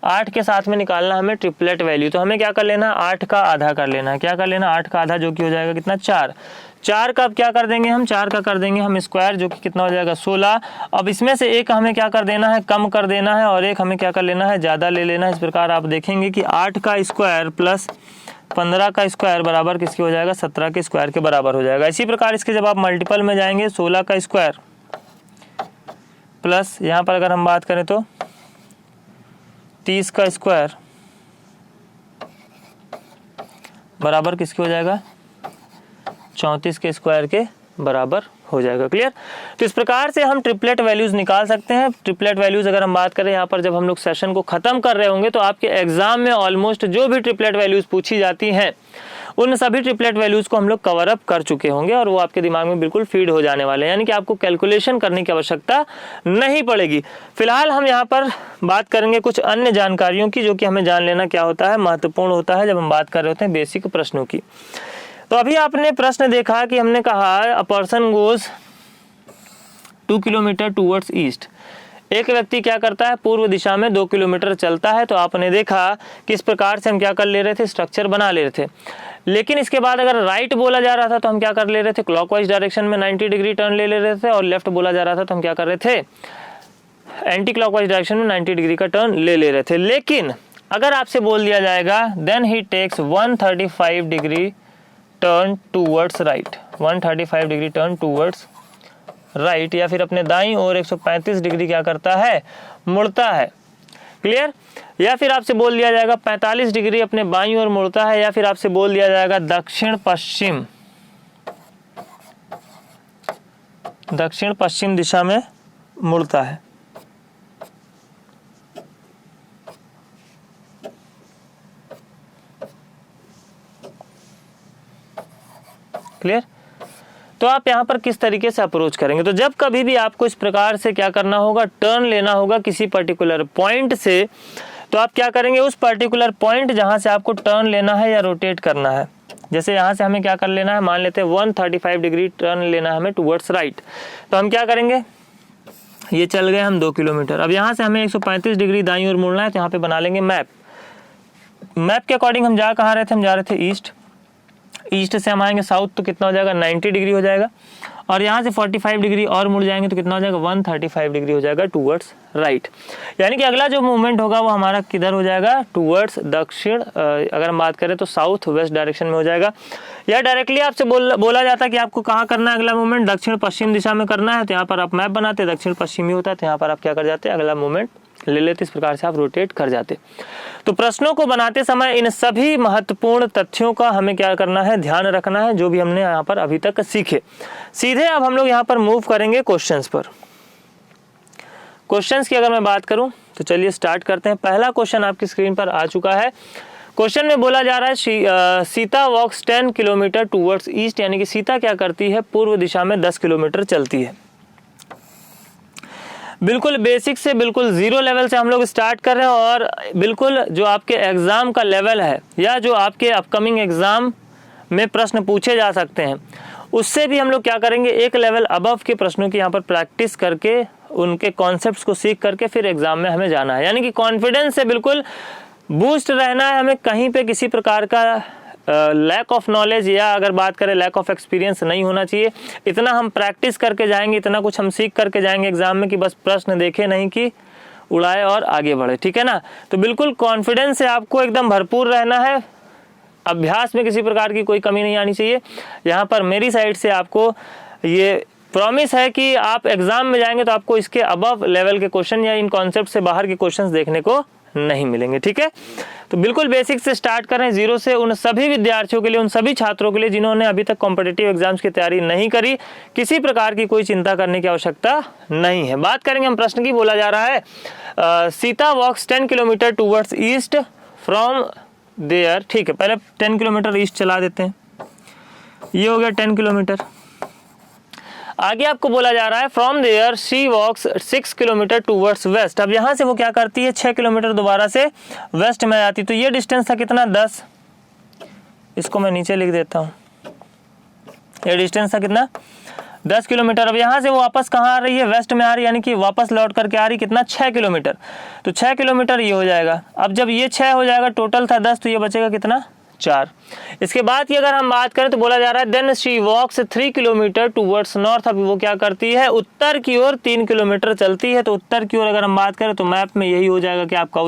8 के साथ में निकालना हमें ट्रिपलेट वैल्यू, तो हमें क्या कर लेना है? 8 का आधा कर लेना है। क्या कर लेना? 8 का आधा, जो कि हो जाएगा कितना? 4। 4 का अब क्या कर देंगे हम? 4 का कर देंगे हम स्क्वायर, जो कि कितना हो जाएगा? 16। अब इसमें से एक हमें क्या कर देना है? कम कर देना है, और एक हमें क्या कर लेना है? ज़्यादा ले लेना है। इस प्रकार आप देखेंगे कि 8 का स्क्वायर प्लस 15 का स्क्वायर बराबर किसके हो जाएगा? 17 के स्क्वायर के बराबर हो जाएगा। इसी प्रकार इसके जब आप मल्टीपल में जाएंगे 16 का स्क्वायर प्लस यहाँ पर अगर हम बात करें तो 30 का स्क्वायर बराबर किसके हो जाएगा? 34 के स्क्वायर के बराबर हो जाएगा। क्लियर। तो इस प्रकार से हम ट्रिपलेट वैल्यूज निकाल सकते हैं। ट्रिपलेट वैल्यूज अगर हम बात करें यहाँ पर जब हम लोग सेशन को खत्म कर रहे होंगे तो आपके एग्जाम में ऑलमोस्ट जो भी ट्रिपलेट वैल्यूज पूछी जाती हैं उन सभी ट्रिपलेट वैल्यूज को हम लोग कवर अप कर चुके होंगे और वो आपके दिमाग में बिल्कुल फीड हो जाने वाले हैं, यानी कि आपको कैलकुलेशन करने की आवश्यकता नहीं पड़ेगी। फिलहाल हम यहाँ पर बात करेंगे कुछ अन्य जानकारियों की जो कि हमें जान लेना क्या होता है, महत्वपूर्ण होता है जब हम बात कर रहे होते हैं बेसिक प्रश्नों की। तो अभी आपने प्रश्न देखा कि हमने कहा अ person goes 2 kilometre towards east. एक व्यक्ति क्या करता है? पूर्व दिशा में 2 किलोमीटर चलता है। तो आपने देखा कि इस प्रकार से हम क्या कर ले रहे थे? स्ट्रक्चर बना ले रहे थे। लेकिन इसके बाद अगर राइट बोला जा रहा था तो हम क्या कर ले रहे थे? क्लॉकवाइज डायरेक्शन में 90 डिग्री टर्न ले रहे थे, और लेफ्ट बोला जा रहा था तो हम क्या कर रहे थे? एंटी क्लॉकवाइज डायरेक्शन में 90 डिग्री का टर्न ले रहे थे। लेकिन अगर आपसे बोल दिया जाएगा then he takes 135 degree turn towards right, 135 degree turn towards right, या फिर अपने दाईं ओर 135 डिग्री क्या करता है? मुड़ता है। क्लियर। या फिर आपसे बोल दिया जाएगा 45 डिग्री अपने बाईं ओर मुड़ता है, या फिर आपसे बोल दिया जाएगा दक्षिण पश्चिम दिशा में मुड़ता है। क्लियर। तो आप यहाँ पर किस तरीके से अप्रोच करेंगे, तो जब कभी भी आपको इस प्रकार से क्या करना होगा, टर्न लेना होगा किसी पर्टिकुलर पॉइंट से, तो आप क्या करेंगे, उस पर्टिकुलर पॉइंट जहाँ से आपको टर्न लेना है या रोटेट करना है, जैसे यहाँ से हमें क्या कर लेना है, मान लेते हैं 135 डिग्री टर्न लेना है हमें टुवर्ड्स राइट, तो हम क्या करेंगे, ये चल गए हम 2 किलोमीटर। अब यहाँ से हमें 135 डिग्री दाईं ओर मुड़ना है, तो यहाँ पे बना लेंगे मैप। मैप के अकॉर्डिंग हम जा कहाँ रहे थे, हम जा रहे थे ईस्ट। ईस्ट से हम आएंगे साउथ, तो कितना हो जाएगा, 90 डिग्री हो जाएगा। और यहाँ से 45 डिग्री और मुड़ जाएंगे तो कितना हो जाएगा, 135 डिग्री हो जाएगा टुवर्ड्स राइट। यानी कि अगला जो मूवमेंट होगा वो हमारा किधर हो जाएगा, टुवर्ड्स दक्षिण, अगर हम बात करें तो साउथ वेस्ट डायरेक्शन में हो जाएगा। या डायरेक्टली आपसे बोला जाता है कि आपको कहाँ करना है अगला मूवमेंट, दक्षिण पश्चिम दिशा में करना है, तो यहाँ पर आप मैप बनाते, दक्षिण पश्चिमी होता है, तो यहाँ पर आप क्या कर जाते हैं, अगला मूवमेंट ले लेते, इस प्रकार से आप रोटेट कर जाते। तो प्रश्नों को बनाते समय इन सभी महत्वपूर्ण तथ्यों का हमें क्या करना है, ध्यान रखना है, जो भी हमने यहाँ पर अभी तक सीखे। सीधे अब हम लोग यहाँ पर मूव करेंगे क्वेश्चंस पर। क्वेश्चंस की अगर मैं बात करूं तो चलिए स्टार्ट करते हैं। पहला क्वेश्चन आपकी स्क्रीन पर आ चुका है। क्वेश्चन में बोला जा रहा है Sita walks 10 kilometre towards east, यानी कि सीता क्या करती है, पूर्व दिशा में 10 किलोमीटर चलती है। बिल्कुल बेसिक से, बिल्कुल जीरो लेवल से हम लोग स्टार्ट कर रहे हैं, और बिल्कुल जो आपके एग्जाम का लेवल है या जो आपके अपकमिंग एग्जाम में प्रश्न पूछे जा सकते हैं, उससे भी हम लोग क्या करेंगे, एक लेवल अबव के प्रश्नों की यहाँ पर प्रैक्टिस करके, उनके कॉन्सेप्ट्स को सीख करके फिर एग्जाम में हमें जाना है। यानी कि कॉन्फिडेंस से बिल्कुल बूस्ट रहना है हमें, कहीं पे किसी प्रकार का लैक ऑफ नॉलेज या अगर बात करें लैक ऑफ एक्सपीरियंस नहीं होना चाहिए। इतना हम प्रैक्टिस करके जाएंगे, इतना कुछ हम सीख करके जाएंगे एग्जाम में कि बस प्रश्न देखे नहीं कि उड़ाए और आगे बढ़े, ठीक है ना। तो बिल्कुल कॉन्फिडेंस से आपको एकदम भरपूर रहना है, अभ्यास में किसी प्रकार की कोई कमी नहीं आनी चाहिए। यहाँ पर मेरी साइड से आपको ये प्रॉमिस है कि आप एग्जाम में जाएंगे तो आपको इसके अबव लेवल के क्वेश्चन या इन कॉन्सेप्ट से बाहर के क्वेश्चंस देखने को नहीं मिलेंगे, ठीक है। तो बिल्कुल बेसिक से स्टार्ट कर रहे हैं, जीरो से, उन सभी विद्यार्थियों के लिए, उन सभी छात्रों के लिए जिन्होंने अभी तक कॉम्पिटिटिव एग्जाम्स की तैयारी नहीं करी, किसी प्रकार की कोई चिंता करने की आवश्यकता नहीं है। बात करेंगे हम प्रश्न की, बोला जा रहा है Sita walks 10 kilometre towards east from there, ठीक है, पहले 10 किलोमीटर ईस्ट चला देते हैं, ये हो गया 10 किलोमीटर। आगे आपको बोला जा रहा है from there she walks 6 kilometre towards west. अब यहाँ से वो क्या करती है, 6 किलोमीटर दोबारा से वेस्ट में आती, तो ये डिस्टेंस था कितना, 10, इसको मैं नीचे लिख देता हूँ, ये डिस्टेंस था कितना, 10 किलोमीटर। अब यहाँ से वो वापस कहाँ आ रही है, वेस्ट में आ रही है, यानी कि वापस लौट करके आ रही, कितना, 6 किलोमीटर। तो 6 किलोमीटर ये हो जाएगा। अब जब ये 6 हो जाएगा, टोटल था 10, तो ये बचेगा कितना, 4। इसके बाद की अगर हम बात करें तो बोला जा रहा है then she walks 3 kilometre towards north. अभी वो क्या करती है, उत्तर की ओर 3 किलोमीटर चलती है। तो उत्तर की ओर अगर हम बात करें तो मैप में यही हो जाएगा कि आपका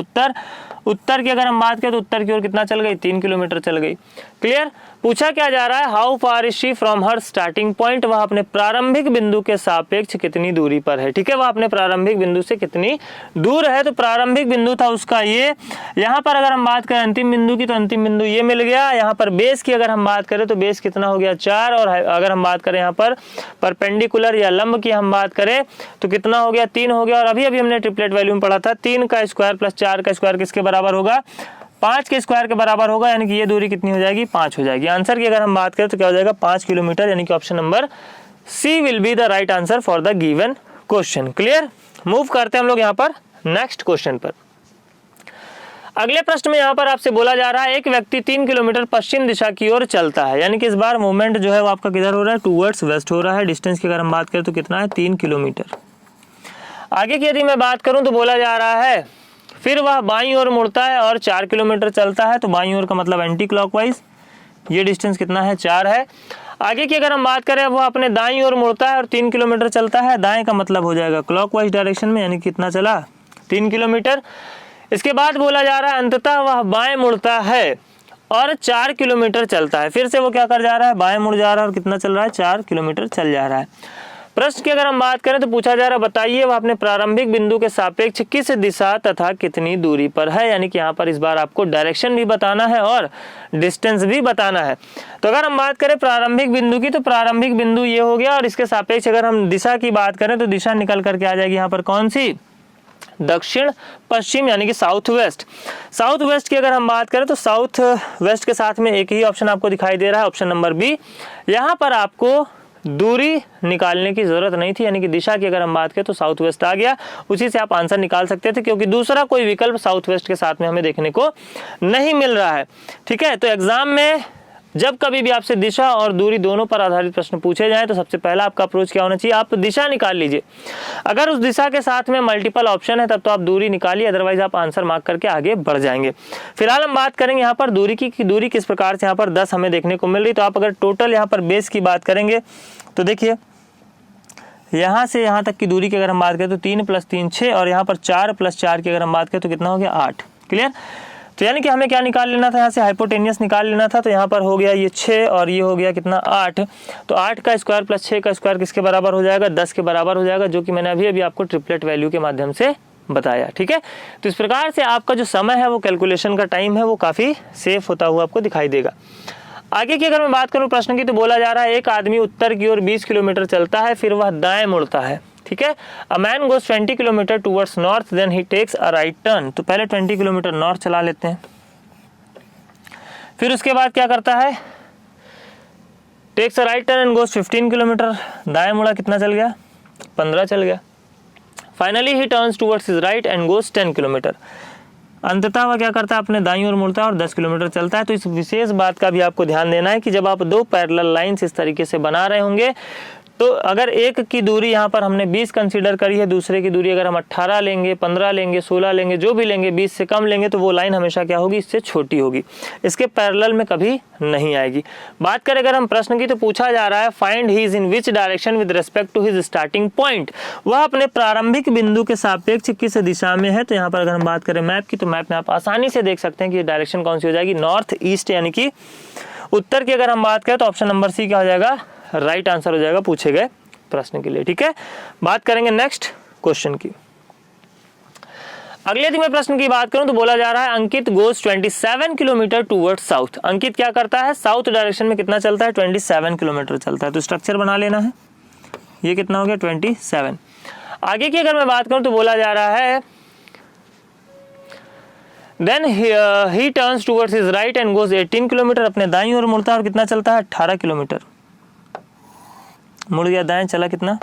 उत्तर की अगर हम बात करें तो उत्तर की ओर कितना चल गई, 3 किलोमीटर चल गई। क्लियर। पूछा क्या जा रहा है, how far is she from her starting point, वह अपने प्रारंभिक बिंदु के सापेक्ष कितनी दूरी पर है, ठीक है, वह अपने प्रारंभिक बिंदु से कितनी दूर है। तो प्रारंभिक बिंदु था उसका ये, यहाँ पर अगर हम बात करें अंतिम बिंदु की तो अंतिम बिंदु ये मिल गया। यहाँ पर बेस की अगर हम बात करें तो बेस कितना हो गया, 4, और अगर हम बात करें यहाँ पर परपेंडिकुलर या लंब की हम बात करें तो कितना हो गया, 3 हो गया। और अभी हमने ट्रिपलेट वैल्यू में पढ़ा था, 3 का स्क्वायर प्लस 4 का स्क्वायर किसके बराबर होगा, 5 के स्क्वायर के बराबर होगा, यानी कि ये दूरी कितनी हो जाएगी, 5 हो जाएगी। आंसर की अगर हम बात करें तो क्या हो जाएगा, 5 किलोमीटर, यानी कि option number C will be the right answer for the given question. Clear. Move करते हैं हम लोग यहाँ पर नेक्स्ट क्वेश्चन पर। अगले प्रश्न में यहाँ पर आपसे बोला जा रहा है एक व्यक्ति 3 किलोमीटर पश्चिम दिशा की ओर चलता है, यानी कि इस बार मूवमेंट जो है वो आपका किधर हो रहा है, टूवर्ड्स वेस्ट हो रहा है। डिस्टेंस की अगर हम बात करें तो कितना है, 3 किलोमीटर। आगे की यदि मैं बात करूं तो बोला जा रहा है फिर वह बाईं ओर मुड़ता है और 4 किलोमीटर चलता है। तो बाईं ओर का मतलब एंटी क्लॉकवाइज, ये डिस्टेंस कितना है, 4 है। आगे की अगर हम बात करें वो अपने दाईं ओर मुड़ता है और 3 किलोमीटर चलता है। दाएं का मतलब हो जाएगा क्लॉकवाइज डायरेक्शन में, यानी कितना चला, 3 किलोमीटर। इसके बाद बोला जा रहा है अंततः वह बाएं मुड़ता है और 4 किलोमीटर चलता है। फिर से वो क्या कर जा रहा है, बाएं मुड़ जा रहा है और कितना चल रहा है, 4 किलोमीटर चल जा रहा है। प्रश्न की अगर हम बात करें तो पूछा जा रहा है बताइए वह अपने प्रारंभिक बिंदु के सापेक्ष किस दिशा तथा कितनी दूरी पर है, यानी कि यहाँ पर इस बार आपको डायरेक्शन भी बताना है और डिस्टेंस भी बताना है। तो अगर हम बात करें प्रारंभिक बिंदु की तो प्रारंभिक बिंदु ये हो गया, और इसके सापेक्ष अगर हम दिशा की बात करें तो दिशा निकल करके आ जाएगी यहाँ पर कौन सी, दक्षिण पश्चिम यानी कि साउथ वेस्ट। साउथ वेस्ट की अगर हम बात करें तो साउथ वेस्ट के साथ में एक ही ऑप्शन आपको दिखाई दे रहा है, ऑप्शन नंबर बी। यहाँ पर आपको दूरी निकालने की जरूरत नहीं थी, यानी कि दिशा की अगर हम बात करें तो साउथ वेस्ट आ गया, उसी से आप आंसर निकाल सकते थे, क्योंकि दूसरा कोई विकल्प साउथ वेस्ट के साथ में हमें देखने को नहीं मिल रहा है। ठीक है, तो एग्जाम में जब कभी भी आपसे दिशा और दूरी दोनों पर आधारित प्रश्न पूछे जाएं तो सबसे पहला आपका अप्रोच क्या होना चाहिए, आप दिशा निकाल लीजिए। अगर उस दिशा के साथ में मल्टीपल ऑप्शन है तब तो आप दूरी निकालिए, अदरवाइज आप आंसर मार्क करके आगे बढ़ जाएंगे। फिलहाल हम बात करेंगे यहाँ पर दूरी की, दूरी किस प्रकार से यहाँ पर 10 हमें देखने को मिल रही। तो आप अगर टोटल यहाँ पर बेस की बात करेंगे तो देखिए यहाँ से यहाँ तक की दूरी की अगर हम बात करें तो 3 + 3 6, और यहाँ पर 4 + 4 की अगर हम बात करें तो कितना हो गया 8। क्लियर। तो यानी कि हमें क्या निकाल लेना था, यहाँ से हाइपोटेनियस निकाल लेना था। तो यहाँ पर हो गया ये 6 और ये हो गया कितना 8। तो 8 का स्क्वायर + 6 का स्क्वायर किसके बराबर हो जाएगा, 10 के बराबर हो जाएगा, जो कि मैंने अभी आपको ट्रिपलेट वैल्यू के माध्यम से बताया। ठीक है, तो इस प्रकार से आपका जो समय है वो कैलकुलेशन का टाइम है वो काफ़ी सेफ होता हुआ आपको दिखाई देगा। आगे की अगर मैं बात करूं प्रश्न की तो बोला जा रहा है एक आदमी उत्तर की ओर 20 किलोमीटर चलता है, फिर वह दाएं मुड़ता है। ठीक है, a man goes 20 kilometre towards north, then he takes a right turn. तो पहले 20 किलोमीटर नॉर्थ चला लेते हैं, फिर उसके बाद क्या करता है, takes a right turn and goes 15 kilometre, दाएं मुड़ा, कितना चल गया 15 चल गया। Finally he turns towards his right and goes 10 kilometre. अंततः वह क्या करता है, अपने दाईं ओर मुड़ता है और 10 किलोमीटर चलता है। तो इस विशेष बात का भी आपको ध्यान देना है कि जब आप दो पैरेलल लाइंस इस तरीके से बना रहे होंगे तो अगर एक की दूरी यहाँ पर हमने 20 कंसीडर करी है, दूसरे की दूरी अगर हम 18 लेंगे, 15 लेंगे, 16 लेंगे, जो भी लेंगे 20 से कम लेंगे तो वो लाइन हमेशा क्या होगी, इससे छोटी होगी, इसके पैरेलल में कभी नहीं आएगी। बात करें अगर हम प्रश्न की तो पूछा जा रहा है find he is in which direction with respect to his starting point, वह अपने प्रारंभिक बिंदु के सापेक्ष किस दिशा में है। तो यहाँ पर अगर हम बात करें मैप की तो मैप में आप आसानी से देख सकते हैं कि डायरेक्शन कौन सी हो जाएगी, नॉर्थ ईस्ट, यानी कि उत्तर की अगर हम बात करें तो ऑप्शन नंबर सी क्या हो जाएगा, राइट आंसर हो जाएगा पूछे गए प्रश्न के लिए। ठीक है, बात करेंगे नेक्स्ट क्वेश्चन की। अगले दिन में प्रश्न की बात करूं तो बोला जा रहा है अंकित गोज 27 किलोमीटर टूवर्ड साउथ। अंकित क्या करता है, साउथ डायरेक्शन में कितना चलता है, 27 किलोमीटर चलता है। तो स्ट्रक्चर बना लेना है, ये कितना हो गया 27। आगे की अगर मैं बात करूं तो बोला जा रहा है then he turns towards his right and goes 18 kilometre, अपने दाईं ओर मुड़ता है और कितना चलता है 18 किलोमीटर। मुड़ गया दाएं, चला कितना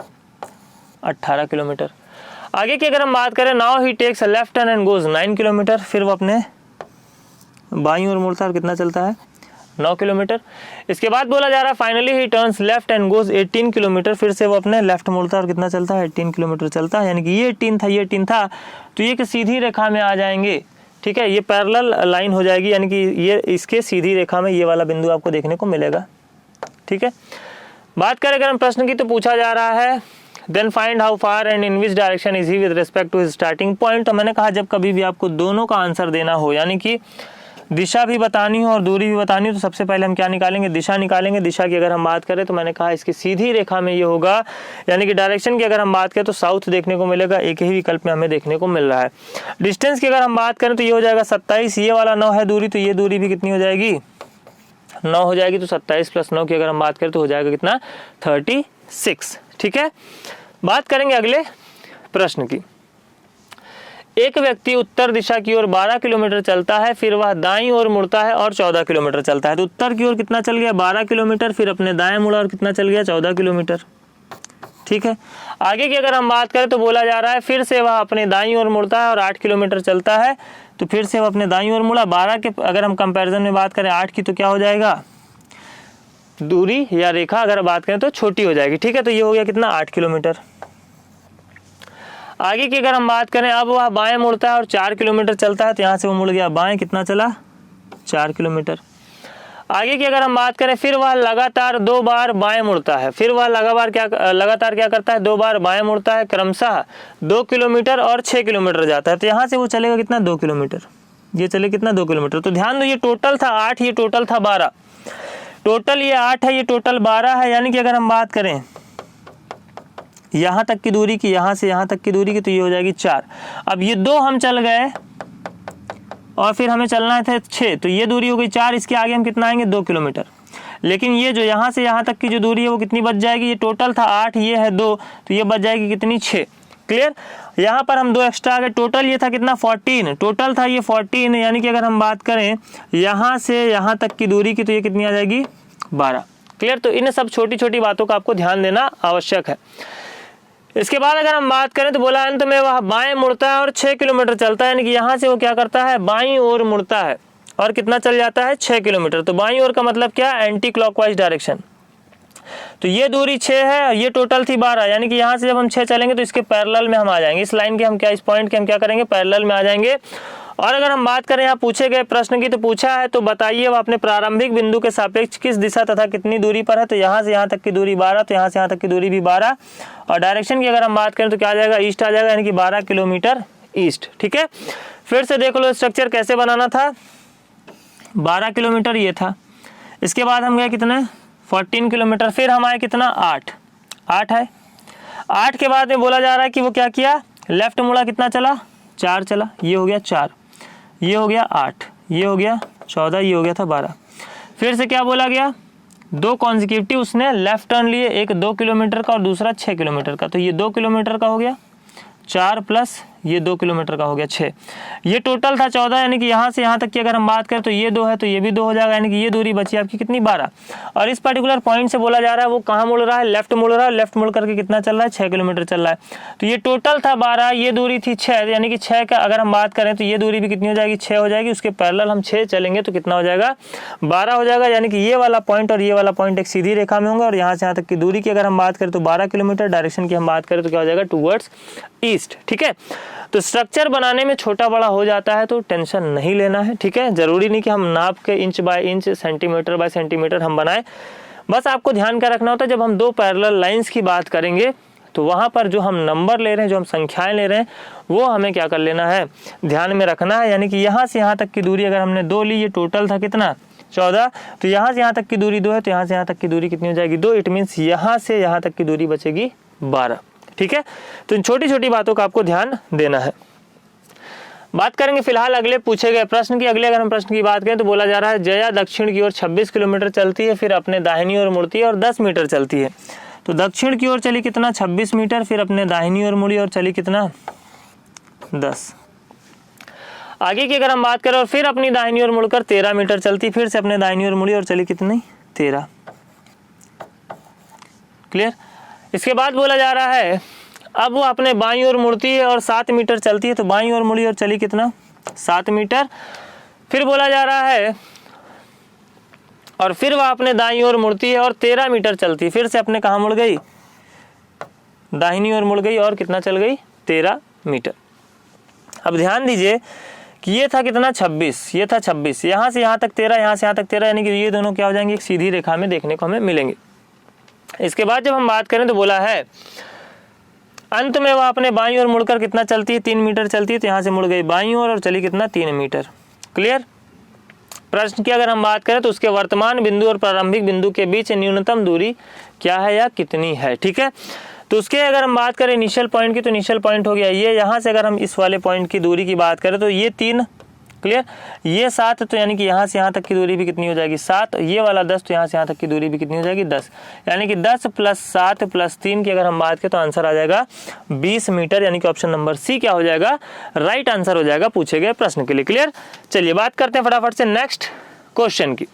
18 किलोमीटर। आगे की अगर हम बात करें now he takes a left turn and goes 9 kilometre, फिर वो अपने बाईं ओर मुड़ता है और कितना चलता है 9 किलोमीटर। इसके बाद बोला जा रहा है finally he turns left and goes 18 kilometre, फिर से वो अपने लेफ्ट मुड़ता है और कितना चलता है 18 किलोमीटर चलता है। यानी कि ये 18 था, ये 18 था, तो ये कि सीधी रेखा में आ जाएंगे। ठीक है, ये पैरेलल लाइन हो जाएगी, यानी कि ये इसके सीधी रेखा में ये वाला बिंदु आपको देखने को मिलेगा। ठीक है, बात करें अगर हम प्रश्न की तो पूछा जा रहा है then find how far and in which direction is he with respect to his starting point. तो मैंने कहा जब कभी भी आपको दोनों का आंसर देना हो, यानी कि दिशा भी बतानी हो और दूरी भी बतानी हो, तो सबसे पहले हम क्या निकालेंगे, दिशा निकालेंगे। दिशा की अगर हम बात करें तो मैंने कहा इसकी सीधी रेखा में ये होगा, यानी कि डायरेक्शन की अगर हम बात करें तो साउथ देखने को मिलेगा, एक ही विकल्प में हमें देखने को मिल रहा है। डिस्टेंस की अगर हम बात करें तो ये हो जाएगा 27, ये वाला 9 है दूरी, तो ये दूरी भी कितनी हो जाएगी 9 हो जाएगी। तो 27 + 9 की अगर हम बात करें तो हो जाएगा कितना 36। ठीक है, बात करेंगे अगले प्रश्न की। एक व्यक्ति उत्तर दिशा की ओर 12 किलोमीटर चलता है, फिर वह दाईं ओर मुड़ता है और 14 किलोमीटर चलता है। तो उत्तर की ओर कितना चल गया 12 किलोमीटर, फिर अपने दाएं मुड़ा और कितना चल गया 14 किलोमीटर। ठीक है, आगे की अगर हम बात करें तो बोला जा रहा है फिर से वह अपने दाईं ओर मुड़ता है और 8 किलोमीटर चलता है। तो फिर से वह अपने दाईं ओर मुड़ा, 12 के अगर हम कंपैरिजन में बात करें 8 की तो क्या हो जाएगा, दूरी या रेखा अगर बात करें तो छोटी हो जाएगी। ठीक है, तो ये हो गया कितना 8 किलोमीटर। आगे की अगर हम बात करें अब वह बाएं मुड़ता है और 4 किलोमीटर चलता है। तो यहाँ से वो मुड़ गया बाएं, कितना चला 4 किलोमीटर। आगे की अगर हम बात करें फिर वह लगातार 2 बार बाएं मुड़ता है, फिर वह लगातार क्या करता है 2 बार बाएं मुड़ता है, क्रमशः 2 किलोमीटर और 6 किलोमीटर जाता है। तो यहाँ से वो चलेगा कितना 2 किलोमीटर, ये चले कितना 2 किलोमीटर। तो ध्यान दो ये टोटल था 8, ये टोटल था 12, टोटल ये 8 है, ये टोटल 12 है। यानी कि अगर हम बात करें यहाँ तक की दूरी की, यहाँ से यहाँ तक की दूरी की, तो ये हो जाएगी 4। अब ये 2 हम चल गए और फिर हमें चलना था 6, तो ये दूरी हो गई 4, इसके आगे हम कितना आएंगे 2 किलोमीटर। लेकिन ये जो यहाँ से यहाँ तक की जो दूरी है वो कितनी बच जाएगी, ये टोटल था 8, ये है 2, तो ये बच जाएगी कितनी 6। क्लियर। यहाँ पर हम 2 एक्स्ट्रा आ गए, टोटल ये था कितना 14, टोटल था ये 14, यानी कि अगर हम बात करें यहाँ से यहाँ तक की दूरी की तो ये कितनी आ जाएगी 12। क्लियर। तो इन सब छोटी छोटी बातों का आपको ध्यान देना आवश्यक है। इसके बाद अगर हम बात करें तो बोला अंत में वह बाएं मुड़ता है और 6 किलोमीटर चलता है, यानी कि यहाँ से वो क्या करता है बाईं ओर मुड़ता है और कितना चल जाता है 6 किलोमीटर। तो बाईं ओर का मतलब क्या, एंटी क्लॉकवाइज डायरेक्शन। तो ये दूरी 6 है, ये टोटल थी 12, यानी कि यहाँ से जब हम 6 चलेंगे तो इसके पैरेलल में हम आ जाएंगे, इस लाइन के हम क्या, इस पॉइंट के हम क्या करेंगे पैरेलल में आ जाएंगे। और अगर हम बात करें यहाँ पूछे गए प्रश्न की, तो पूछा है तो बताइए वह अपने प्रारंभिक बिंदु के सापेक्ष किस दिशा तथा कितनी दूरी पर है। तो यहाँ से यहाँ तक की दूरी 12, तो यहाँ से यहाँ तक की दूरी भी 12, और डायरेक्शन की अगर हम बात करें तो क्या आ जाएगा, ईस्ट आ जाएगा, यानी कि 12 किलोमीटर ईस्ट। ठीक है, फिर से देख लो स्ट्रक्चर कैसे बनाना था। 12 किलोमीटर ये था, इसके बाद हम गए कितने 14 किलोमीटर, फिर हम आए कितना 8 है। 8 के बाद में बोला जा रहा है कि वो क्या किया, लेफ्ट मुड़ा, कितना चला 4 चला, ये हो गया 4, ये हो गया 8, ये हो गया 14, ये हो गया था 12। फिर से क्या बोला गया, 2 कॉन्जिक्यूटिव उसने लेफ्ट टर्न लिए, एक 2 किलोमीटर का और दूसरा 6 किलोमीटर का। तो ये 2 किलोमीटर का हो गया 4 प्लस ये 2 किलोमीटर का हो गया 6, ये टोटल था 14, यानी कि यहाँ से यहाँ तक की अगर हम बात करें तो ये 2 है तो ये भी 2 हो जाएगा, यानी कि ये दूरी बची आपकी कितनी 12। और इस पर्टिकुलर पॉइंट से बोला जा रहा है वो कहाँ मुड़ रहा है, लेफ्ट मुड़ रहा है, लेफ्ट मुड़ करके कितना चल रहा है 6 किलोमीटर चल रहा है। तो ये टोटल था 12, ये दूरी थी 6, यानी कि 6 का अगर हम बात करें तो ये दूरी भी कितनी हो जाएगी 6 हो जाएगी, उसके पैरेलल हम 6 चलेंगे तो कितना हो जाएगा 12 हो जाएगा, यानी कि ये वाला पॉइंट और ये वाला पॉइंट एक सीधी रेखा में होंगे। और यहाँ से यहाँ तक की दूरी की अगर हम बात करें तो 12 किलोमीटर, डायरेक्शन की हम बात करें तो क्या हो जाएगा टूवर्ड्स ईस्ट। ठीक है, तो स्ट्रक्चर बनाने में छोटा बड़ा हो जाता है तो टेंशन नहीं लेना है। ठीक है, जरूरी नहीं कि हम नाप के inch by inch, centimetre bye centimetre हम बनाएं, बस आपको ध्यान क्या रखना होता है, जब हम 2 पैरेलल लाइंस की बात करेंगे तो वहाँ पर जो हम नंबर ले रहे हैं, जो हम संख्याएं ले रहे हैं, वो हमें क्या कर लेना है, ध्यान में रखना है। यानी कि यहाँ से यहाँ तक की दूरी अगर हमने 2 ली, ये टोटल था कितना 14, तो यहाँ से यहाँ तक की दूरी 2 है, तो यहाँ से यहाँ तक की दूरी कितनी हो जाएगी 2, इट मीन्स यहाँ से यहाँ तक की दूरी बचेगी 12। ठीक है, तो इन छोटी छोटी बातों का आपको ध्यान देना है। बात करेंगे फिलहाल अगले पूछे गए प्रश्न की। अगले अगर हम प्रश्न की बात करें तो बोला जा रहा है जया दक्षिण की ओर 26 किलोमीटर चलती है, फिर अपने दाहिनी ओर मुड़ती है और 10 मीटर चलती है। तो दक्षिण की ओर चली कितना 26 मीटर, फिर अपने दाहिनी ओर मुड़ी और चली कितना 10। आगे की अगर हम बात करें और फिर अपनी दाहिनी ओर मुड़कर 13 मीटर चलती, फिर से अपने दाहिनी ओर मुड़ी और चली कितनी 13। क्लियर। इसके बाद बोला जा रहा है अब वो अपने बाईं ओर मुड़ती है और 7 मीटर चलती है, तो बाईं ओर मुड़ी और चली कितना 7 मीटर। फिर बोला जा रहा है और फिर वह अपने दाईं ओर मुड़ती है और 13 मीटर चलती है, फिर से अपने कहाँ मुड़ गई दाहिनी ओर मुड़ गई और कितना चल गई 13 मीटर। अब ध्यान दीजिए कि ये था कितना 26, ये था 26, यहाँ से यहाँ तक 13, यहाँ से यहाँ तक 13, यानी कि ये दोनों क्या हो जाएंगे एक सीधी रेखा में देखने को हमें मिलेंगे। इसके बाद जब हम बात करें तो बोला है अंत में वह अपने बाईं ओर मुड़कर कितना चलती है 3 मीटर चलती है, तो यहाँ से मुड़ गई बाईं ओर और चली कितना 3 मीटर। क्लियर। प्रश्न की अगर हम बात करें तो उसके वर्तमान बिंदु और प्रारंभिक बिंदु के बीच न्यूनतम दूरी क्या है या कितनी है। ठीक है, तो उसके अगर हम बात करें इनिशियल पॉइंट की, तो इनिशियल पॉइंट हो गया ये, यहाँ से अगर हम इस वाले पॉइंट की दूरी की बात करें तो ये 3, क्लियर, ये 7, तो यानी कि यहाँ से यहाँ तक की दूरी भी कितनी हो जाएगी 7, ये वाला 10, तो यहाँ से यहाँ तक की दूरी भी कितनी हो जाएगी 10, यानी कि 10 + 7 + 3 की अगर हम बात करें तो आंसर आ जाएगा 20 मीटर, यानी कि ऑप्शन नंबर सी क्या हो जाएगा राइट आंसर हो जाएगा पूछे गए प्रश्न के लिए। क्लियर। चलिए बात करते हैं फटाफट से नेक्स्ट क्वेश्चन की।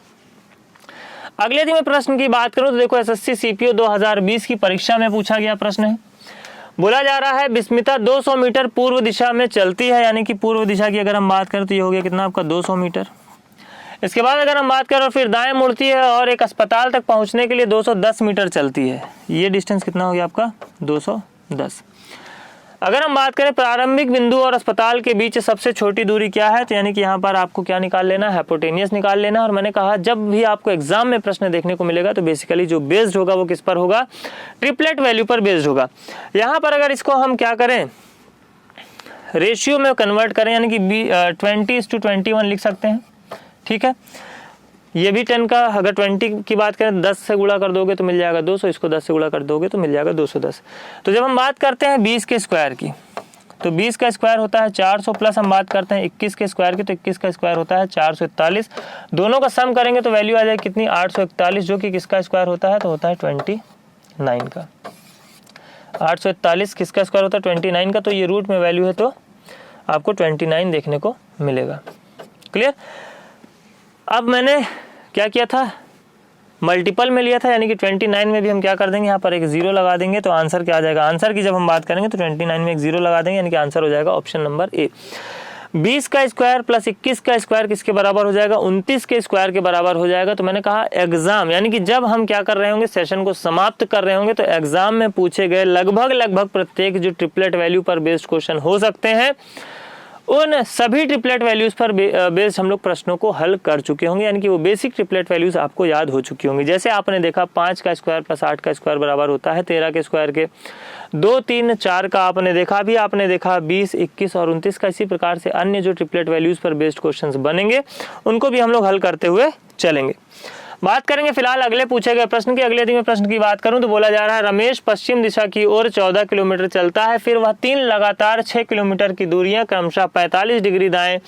अगले दिन में प्रश्न की बात करूं तो देखो एसएससी सीपीओ 2020 की परीक्षा में पूछा गया प्रश्न है। बोला जा रहा है विस्मिता 200 मीटर पूर्व दिशा में चलती है, यानी कि पूर्व दिशा की अगर हम बात करें तो ये हो गया कितना आपका 200 मीटर। इसके बाद अगर हम बात करें और फिर दाएं मुड़ती है और एक अस्पताल तक पहुंचने के लिए 210 मीटर चलती है, ये डिस्टेंस कितना हो गया आपका 210। अगर हम बात करें प्रारंभिक बिंदु और अस्पताल के बीच सबसे छोटी दूरी क्या है, तो यानी कि यहाँ पर आपको क्या निकाल लेना है हाइपोटेनियस निकाल लेना। और मैंने कहा जब भी आपको एग्जाम में प्रश्न देखने को मिलेगा तो बेसिकली जो बेस्ड होगा वो किस पर होगा, ट्रिपलेट वैल्यू पर बेस्ड होगा। यहाँ पर अगर इसको हम क्या करें रेशियो में कन्वर्ट करें, यानी कि 20:21 लिख सकते हैं। ठीक है, ये भी 10 का अगर 20 की बात करें 10 से गुणा कर दोगे तो मिल जाएगा 200, इसको 10 से गुणा कर दोगे तो मिल जाएगा 210। तो जब हम बात करते हैं 20 के स्क्वायर की तो 20 का स्क्वायर होता है 400, प्लस हम बात करते हैं 21 के स्क्वायर की तो 21 का स्क्वायर होता है 441। दोनों का सम करेंगे तो वैल्यू आ जाएगी कितनी 841, जो कि किसका स्क्वायर होता है तो होता है 29 का। 841 किसका स्क्वायर होता है 29 का, तो ये रूट में वैल्यू है तो आपको 29 देखने को मिलेगा। क्लियर। अब मैंने क्या किया था, मल्टीपल में लिया था, यानी कि 29 में भी हम क्या कर देंगे, यहाँ पर एक जीरो लगा देंगे तो आंसर क्या आ जाएगा। आंसर की जब हम बात करेंगे तो 29 में एक जीरो लगा देंगे, यानी कि आंसर हो जाएगा ऑप्शन नंबर ए। 20 का स्क्वायर प्लस 21 का स्क्वायर किसके बराबर हो जाएगा, 29 के स्क्वायर के बराबर हो जाएगा। तो मैंने कहा एग्जाम, यानी कि जब हम क्या कर रहे होंगे, सेशन को समाप्त कर रहे होंगे, तो एग्जाम में पूछे गए लगभग प्रत्येक जो ट्रिपलेट वैल्यू पर बेस्ड क्वेश्चन हो सकते हैं, उन सभी ट्रिपलेट वैल्यूज पर बेस्ड हम लोग प्रश्नों को हल कर चुके होंगे, यानी कि वो बेसिक ट्रिपलेट वैल्यूज आपको याद हो चुकी होंगी। जैसे आपने देखा 5 का स्क्वायर प्लस 8 का स्क्वायर बराबर होता है 13 के स्क्वायर के, 2, 3, 4 का आपने देखा, अभी आपने देखा 20, 21 और 29 का। इसी प्रकार से अन्य जो ट्रिपलेट वैल्यूज पर बेस्ड क्वेश्चंस बनेंगे उनको भी हम लोग हल करते हुए चलेंगे। बात करेंगे फिलहाल अगले पूछे गए प्रश्न की। अगले दिन में प्रश्न की बात करूं तो बोला जा रहा है रमेश पश्चिम दिशा की ओर 14 किलोमीटर चलता है, फिर वह 3 लगातार 6 किलोमीटर की दूरियां क्रमशः 45 डिग्री दाएं,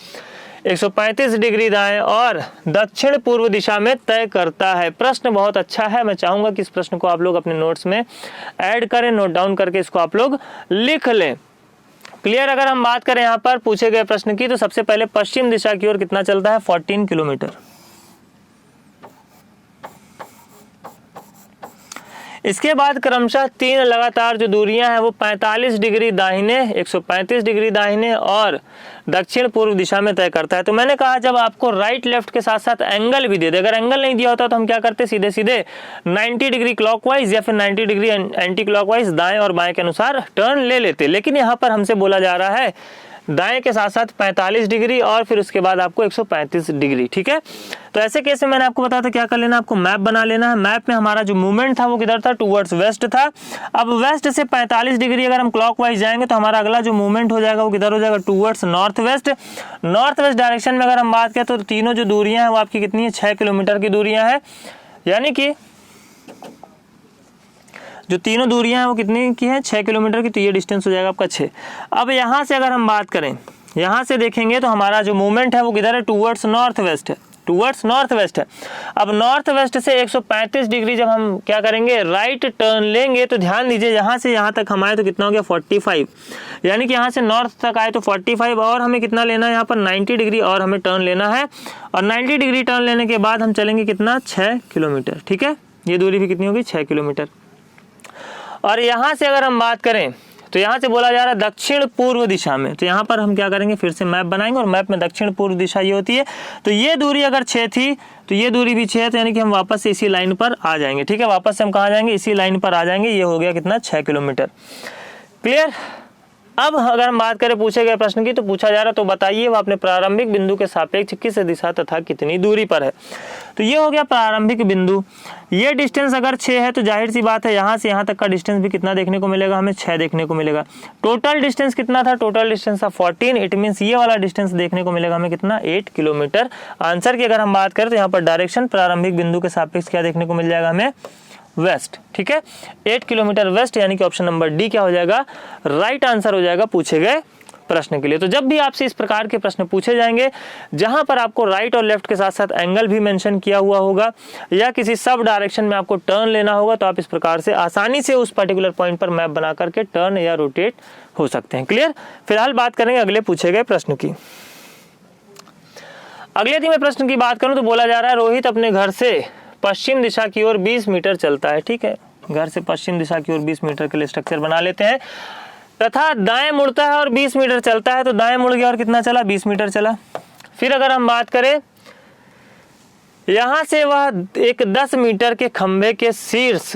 135 डिग्री दाएं और दक्षिण पूर्व दिशा में तय करता है। प्रश्न बहुत अच्छा है, मैं चाहूंगा कि इस प्रश्न को आप लोग अपने नोट्स में ऐड करें, नोट डाउन करके इसको आप लोग लिख लें। क्लियर। अगर हम बात करें यहाँ पर पूछे गए प्रश्न की, तो सबसे पहले पश्चिम दिशा की ओर कितना चलता है 14 किलोमीटर। इसके बाद क्रमशः 3 लगातार जो दूरियां हैं वो 45 डिग्री दाहिने, 135 डिग्री दाहिने और दक्षिण पूर्व दिशा में तय करता है। तो मैंने कहा जब आपको राइट लेफ्ट के साथ साथ एंगल भी दे दे, अगर एंगल नहीं दिया होता तो हम क्या करते, सीधे सीधे 90 डिग्री क्लॉकवाइज या फिर 90 डिग्री एंटी क्लॉकवाइज दाएं और बाएं के अनुसार टर्न ले लेते। लेकिन यहाँ पर हमसे बोला जा रहा है दाएं के साथ साथ 45 डिग्री और फिर उसके बाद आपको 135 डिग्री। ठीक है, तो ऐसे केस में मैंने आपको बताया था क्या कर लेना, आपको मैप बना लेना है। मैप में हमारा जो मूवमेंट था वो किधर था, टूवर्ड्स वेस्ट था। अब वेस्ट से 45 डिग्री अगर हम क्लॉकवाइज जाएंगे तो हमारा अगला जो मूवमेंट हो जाएगा वो किधर हो जाएगा, towards north west. North west direction में अगर हम बात करें तो तीनों जो दूरियां हैं वो आपकी कितनी है, 6 किलोमीटर की दूरियां हैं, यानी कि जो तीनों दूरियां हैं वो कितनी की है, 6 किलोमीटर की। तो ये डिस्टेंस हो जाएगा आपका 6। अब यहाँ से अगर हम बात करें, यहाँ से देखेंगे तो हमारा जो मूवमेंट है वो किधर है, टूवर्ड्स नॉर्थ वेस्ट है, टूवर्ड्स नॉर्थ वेस्ट है। अब नॉर्थ वेस्ट से 135 डिग्री जब हम क्या करेंगे, राइट टर्न लेंगे, तो ध्यान दीजिए यहाँ से यहाँ तक हम आए तो कितना हो गया 45, यानी कि यहाँ से नॉर्थ तक आए तो 45 और हमें कितना लेना है यहाँ पर 90 डिग्री और हमें टर्न लेना है। और 90 डिग्री टर्न लेने के बाद हम चलेंगे कितना, 6 किलोमीटर। ठीक है, ये दूरी भी कितनी होगी, 6 किलोमीटर। और यहाँ से अगर हम बात करें तो यहाँ से बोला जा रहा है दक्षिण पूर्व दिशा में, तो यहाँ पर हम क्या करेंगे, फिर से मैप बनाएंगे और मैप में दक्षिण पूर्व दिशा ये होती है। तो ये दूरी अगर 6 थी तो ये दूरी भी 6 है, तो यानी कि हम वापस से इसी लाइन पर आ जाएंगे। ठीक है, वापस से हम कहाँ जाएंगे, इसी लाइन पर आ जाएंगे। ये हो गया कितना, 6 किलोमीटर। क्लियर। अब अगर हम बात करें पूछे गए प्रश्न की, तो पूछा जा रहा तो बताइए वह अपने प्रारंभिक बिंदु के सापेक्ष किस दिशा तथा कितनी दूरी पर है। तो ये हो गया प्रारंभिक बिंदु। ये डिस्टेंस अगर 6 है तो जाहिर सी बात है यहाँ से यहाँ तक का डिस्टेंस भी कितना देखने को मिलेगा, हमें 6 देखने को मिलेगा। टोटल डिस्टेंस कितना था, टोटल डिस्टेंस था 14। इट मीन्स ये वाला डिस्टेंस देखने को मिलेगा हमें कितना, 8 किलोमीटर। आंसर की अगर हम बात करें तो यहाँ पर डायरेक्शन प्रारंभिक बिंदु के सापेक्ष क्या देखने को मिल जाएगा हमें, वेस्ट। ठीक है, 8 किलोमीटर वेस्ट, यानी कि ऑप्शन नंबर डी क्या हो जाएगा, राइट आंसर हो जाएगा पूछे गए प्रश्न के लिए। तो जब भी आपसे इस प्रकार के प्रश्न पूछे जाएंगे जहां पर आपको राइट और लेफ्ट के साथ साथ एंगल भी मेंशन किया हुआ होगा या किसी सब डायरेक्शन में आपको टर्न लेना होगा, तो आप इस प्रकार से आसानी से उस पर्टिकुलर पॉइंट पर मैप बना करके टर्न या रोटेट हो सकते हैं। क्लियर। फिलहाल बात करेंगे अगले पूछे गए प्रश्न की। अगले दिन में प्रश्न की बात करूं तो बोला जा रहा है रोहित अपने घर से पश्चिम दिशा की ओर 20 मीटर चलता है। ठीक है, घर से पश्चिम दिशा की ओर 20 मीटर के लिए स्ट्रक्चर बना लेते हैं, तथा दाएं मुड़ता है और 20 मीटर चलता है। तो दाएं मुड़ गया और कितना चला, 20 मीटर चला। फिर अगर हम बात करें यहां से वह एक 10 मीटर के खंभे के शीर्ष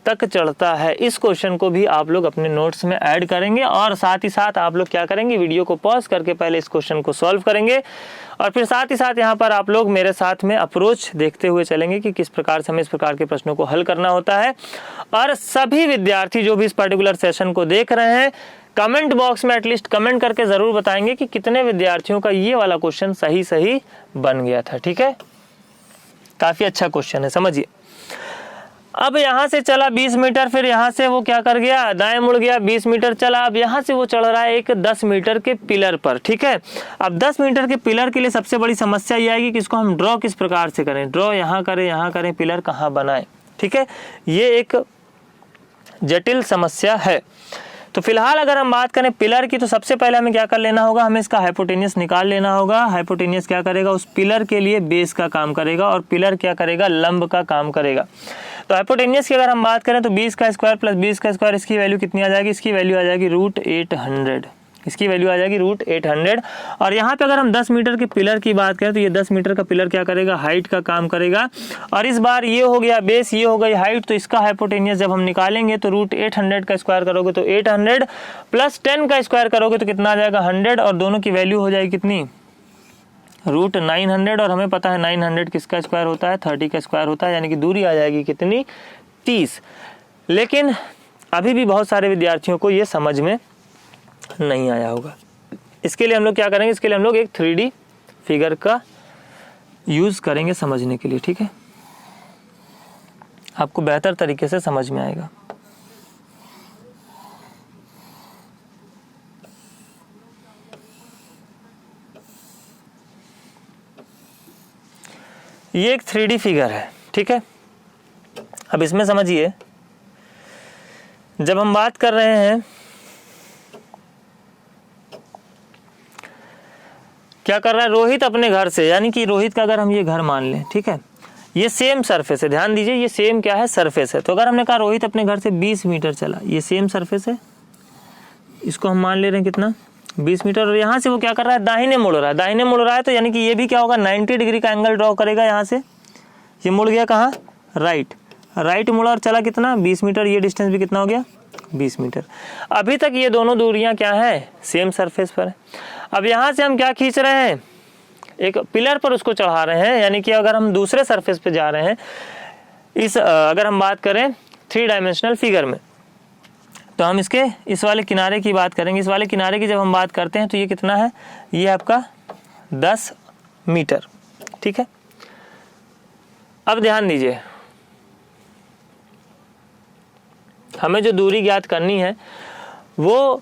तक चढ़ता है। इस क्वेश्चन को भी आप लोग अपने नोट्स में ऐड करेंगे और साथ ही साथ आप लोग क्या करेंगे, वीडियो को पॉज करके पहले इस क्वेश्चन को सॉल्व करेंगे और फिर साथ ही साथ यहाँ पर आप लोग मेरे साथ में अप्रोच देखते हुए चलेंगे कि किस प्रकार से हमें इस प्रकार के प्रश्नों को हल करना होता है। और सभी विद्यार्थी जो भी इस पर्टिकुलर सेशन को देख रहे हैं, कमेंट बॉक्स में एटलीस्ट कमेंट करके जरूर बताएंगे कि कितने विद्यार्थियों का ये वाला क्वेश्चन सही सही बन गया था। ठीक है, काफी अच्छा क्वेश्चन है, समझिए। अब यहाँ से चला 20 मीटर, फिर यहाँ से वो क्या कर गया, दाएं मुड़ गया, 20 मीटर चला। अब यहाँ से वो चढ़ रहा है एक 10 मीटर के पिलर पर। ठीक है, अब 10 मीटर के पिलर के लिए सबसे बड़ी समस्या ये आएगी कि इसको हम ड्रॉ किस प्रकार से करें, ड्रॉ यहाँ करें, यहाँ करें, पिलर कहाँ बनाएं। ठीक है, ये एक जटिल समस्या है। तो फिलहाल अगर हम बात करें पिलर की, तो सबसे पहले हमें क्या कर लेना होगा, हमें इसका हाइपोटेनियस निकाल लेना होगा। हाइपोटेनियस क्या करेगा, उस पिलर के लिए बेस का काम करेगा और पिलर क्या करेगा, लंब का काम करेगा। तो हाइपोटेनियस की अगर हम बात करें तो 20 का स्क्वायर प्लस 20 का स्क्वायर, इसकी वैल्यू कितनी आ जाएगी, इसकी वैल्यू आ जाएगी √800, इसकी वैल्यू आ जाएगी √800। और यहाँ पे अगर हम 10 मीटर के पिलर की बात करें तो ये 10 मीटर का पिलर क्या करेगा, हाइट का काम करेगा। और इस बार ये हो गया बेस, ये हो गई हाइट, तो इसका हाइपोटेनियस जब हम निकालेंगे तो √800 का स्क्वायर करोगे तो 800 प्लस 10 का स्क्वायर करोगे तो कितना आ जाएगा 100, और दोनों की वैल्यू हो जाएगी कितनी, √900। और हमें पता है 900 किसका स्क्वायर होता है, 30 का स्क्वायर होता है, यानी कि दूरी आ जाएगी कितनी, 30। लेकिन अभी भी बहुत सारे विद्यार्थियों को ये समझ में नहीं आया होगा। इसके लिए हम लोग क्या करेंगे, इसके लिए हम लोग एक 3D फिगर का यूज़ करेंगे समझने के लिए, ठीक है, आपको बेहतर तरीके से समझ में आएगा। ये एक 3D फिगर है, ठीक है। अब इसमें समझिए, जब हम बात कर रहे हैं, क्या कर रहा है रोहित अपने घर से, यानी कि रोहित का अगर हम ये घर मान लें, ठीक है, ये सेम सरफेस है, ध्यान दीजिए, ये सेम क्या है, सरफेस है। तो अगर हमने कहा रोहित अपने घर से 20 मीटर चला, ये सेम सरफेस है, इसको हम मान ले रहे हैं कितना, 20 मीटर। और यहाँ से वो क्या कर रहा है, दाहिने मुड़ रहा है, दाहिने मुड़ रहा है, तो यानी कि ये भी क्या होगा, 90 डिग्री का एंगल ड्रॉ करेगा। यहाँ से ये मुड़ गया कहाँ, राइट, राइट मुड़ा और चला कितना, 20 मीटर। ये डिस्टेंस भी कितना हो गया, 20 मीटर। अभी तक ये दोनों दूरियां क्या है, सेम सरफेस पर है। अब यहाँ से हम क्या खींच रहे हैं, एक पिलर पर उसको चढ़ा रहे हैं, यानी कि अगर हम दूसरे सरफेस पे जा रहे हैं, इस अगर हम बात करें 3 डायमेंशनल फिगर में, तो हम इसके इस वाले किनारे की बात करेंगे। इस वाले किनारे की जब हम बात करते हैं तो ये कितना है, ये आपका 10 मीटर, ठीक है। अब ध्यान दीजिए, हमें जो दूरी ज्ञात करनी है वो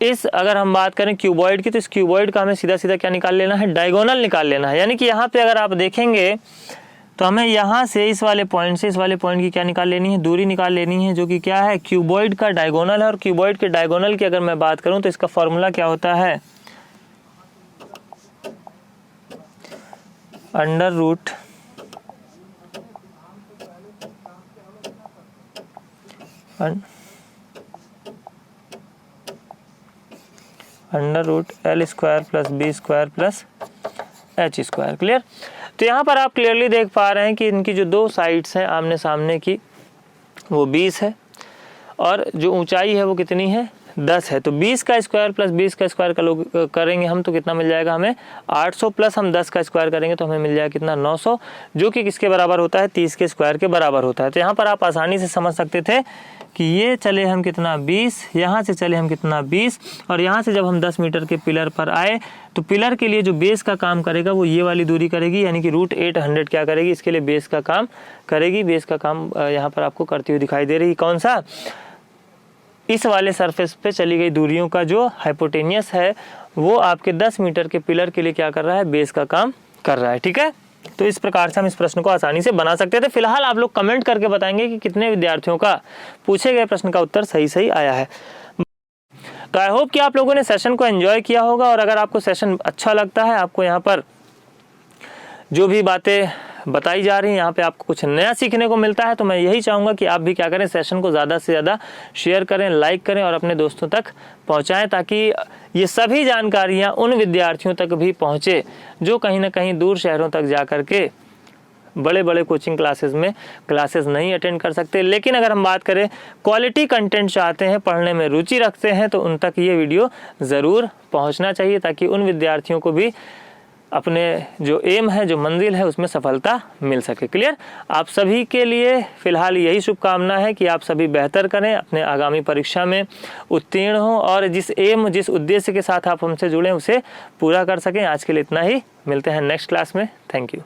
इस, अगर हम बात करें क्यूबॉइड की, तो इस क्यूबॉइड का हमें सीधा सीधा क्या निकाल लेना है, डायगोनल निकाल लेना है। यानी कि यहाँ पे अगर आप देखेंगे तो हमें यहाँ से इस वाले पॉइंट से इस वाले पॉइंट की क्या निकाल लेनी है, दूरी निकाल लेनी है, जो कि क्या है, क्यूबॉइड का डायगोनल है। और क्यूबॉइड के डायगोनल की अगर मैं बात करूँ तो इसका फॉर्मूला क्या होता है, √L² + B² + H²। क्लियर। तो यहाँ पर आप क्लियरली देख पा रहे हैं कि इनकी जो दो साइड्स हैं आमने सामने की, वो 20 है, और जो ऊंचाई है वो कितनी है, 10 है। तो 20 का स्क्वायर प्लस 20 का स्क्वायर का लोग करेंगे हम, तो कितना मिल जाएगा हमें, 800, प्लस हम 10 का स्क्वायर करेंगे तो हमें मिल जाएगा कितना, 900, जो कि किसके बराबर होता है, 30 के स्क्वायर के बराबर होता है। तो यहाँ पर आप आसानी से समझ सकते थे कि ये चले हम कितना 20, यहाँ से चले हम कितना 20, और यहाँ से जब हम 10 मीटर के पिलर पर आए तो पिलर के लिए जो बेस का काम करेगा वो ये वाली दूरी करेगी, यानी कि √800 क्या करेगी, इसके लिए बेस का काम करेगी। बेस का काम यहाँ पर आपको करती हुई दिखाई दे रही, कौन सा, इस वाले सरफेस पे चली गई दूरियों का जो हाइपोटेनियस है वो आपके 10 मीटर के पिलर के लिए क्या कर रहा है, बेस का काम कर रहा है, ठीक है। तो इस प्रकार से हम इस प्रश्न को आसानी से बना सकते थे। फिलहाल आप लोग कमेंट करके बताएंगे कि कितने विद्यार्थियों का पूछे गए प्रश्न का उत्तर सही आया है। तो आई होप कि आप लोगों ने सेशन को एंजॉय किया होगा, और अगर आपको सेशन अच्छा लगता है, आपको यहाँ पर जो भी बातें बताई जा रही हैं, यहाँ पे आपको कुछ नया सीखने को मिलता है, तो मैं यही चाहूँगा कि आप भी क्या करें, सेशन को ज़्यादा से ज़्यादा शेयर करें, लाइक करें और अपने दोस्तों तक पहुँचाएं, ताकि ये सभी जानकारियाँ उन विद्यार्थियों तक भी पहुँचे जो कहीं ना कहीं दूर शहरों तक जा कर के बड़े बड़े कोचिंग क्लासेस में क्लासेस नहीं अटेंड कर सकते। लेकिन अगर हम बात करें क्वालिटी कंटेंट चाहते हैं, पढ़ने में रुचि रखते हैं, तो उन तक ये वीडियो ज़रूर पहुँचना चाहिए, ताकि उन विद्यार्थियों को भी अपने जो एम है, जो मंजिल है, उसमें सफलता मिल सके। क्लियर। आप सभी के लिए फ़िलहाल यही शुभकामना है कि आप सभी बेहतर करें, अपने आगामी परीक्षा में उत्तीर्ण हों, और जिस एम, जिस उद्देश्य के साथ आप हमसे जुड़े उसे पूरा कर सकें। आज के लिए इतना ही, मिलते हैं नेक्स्ट क्लास में। Thank you.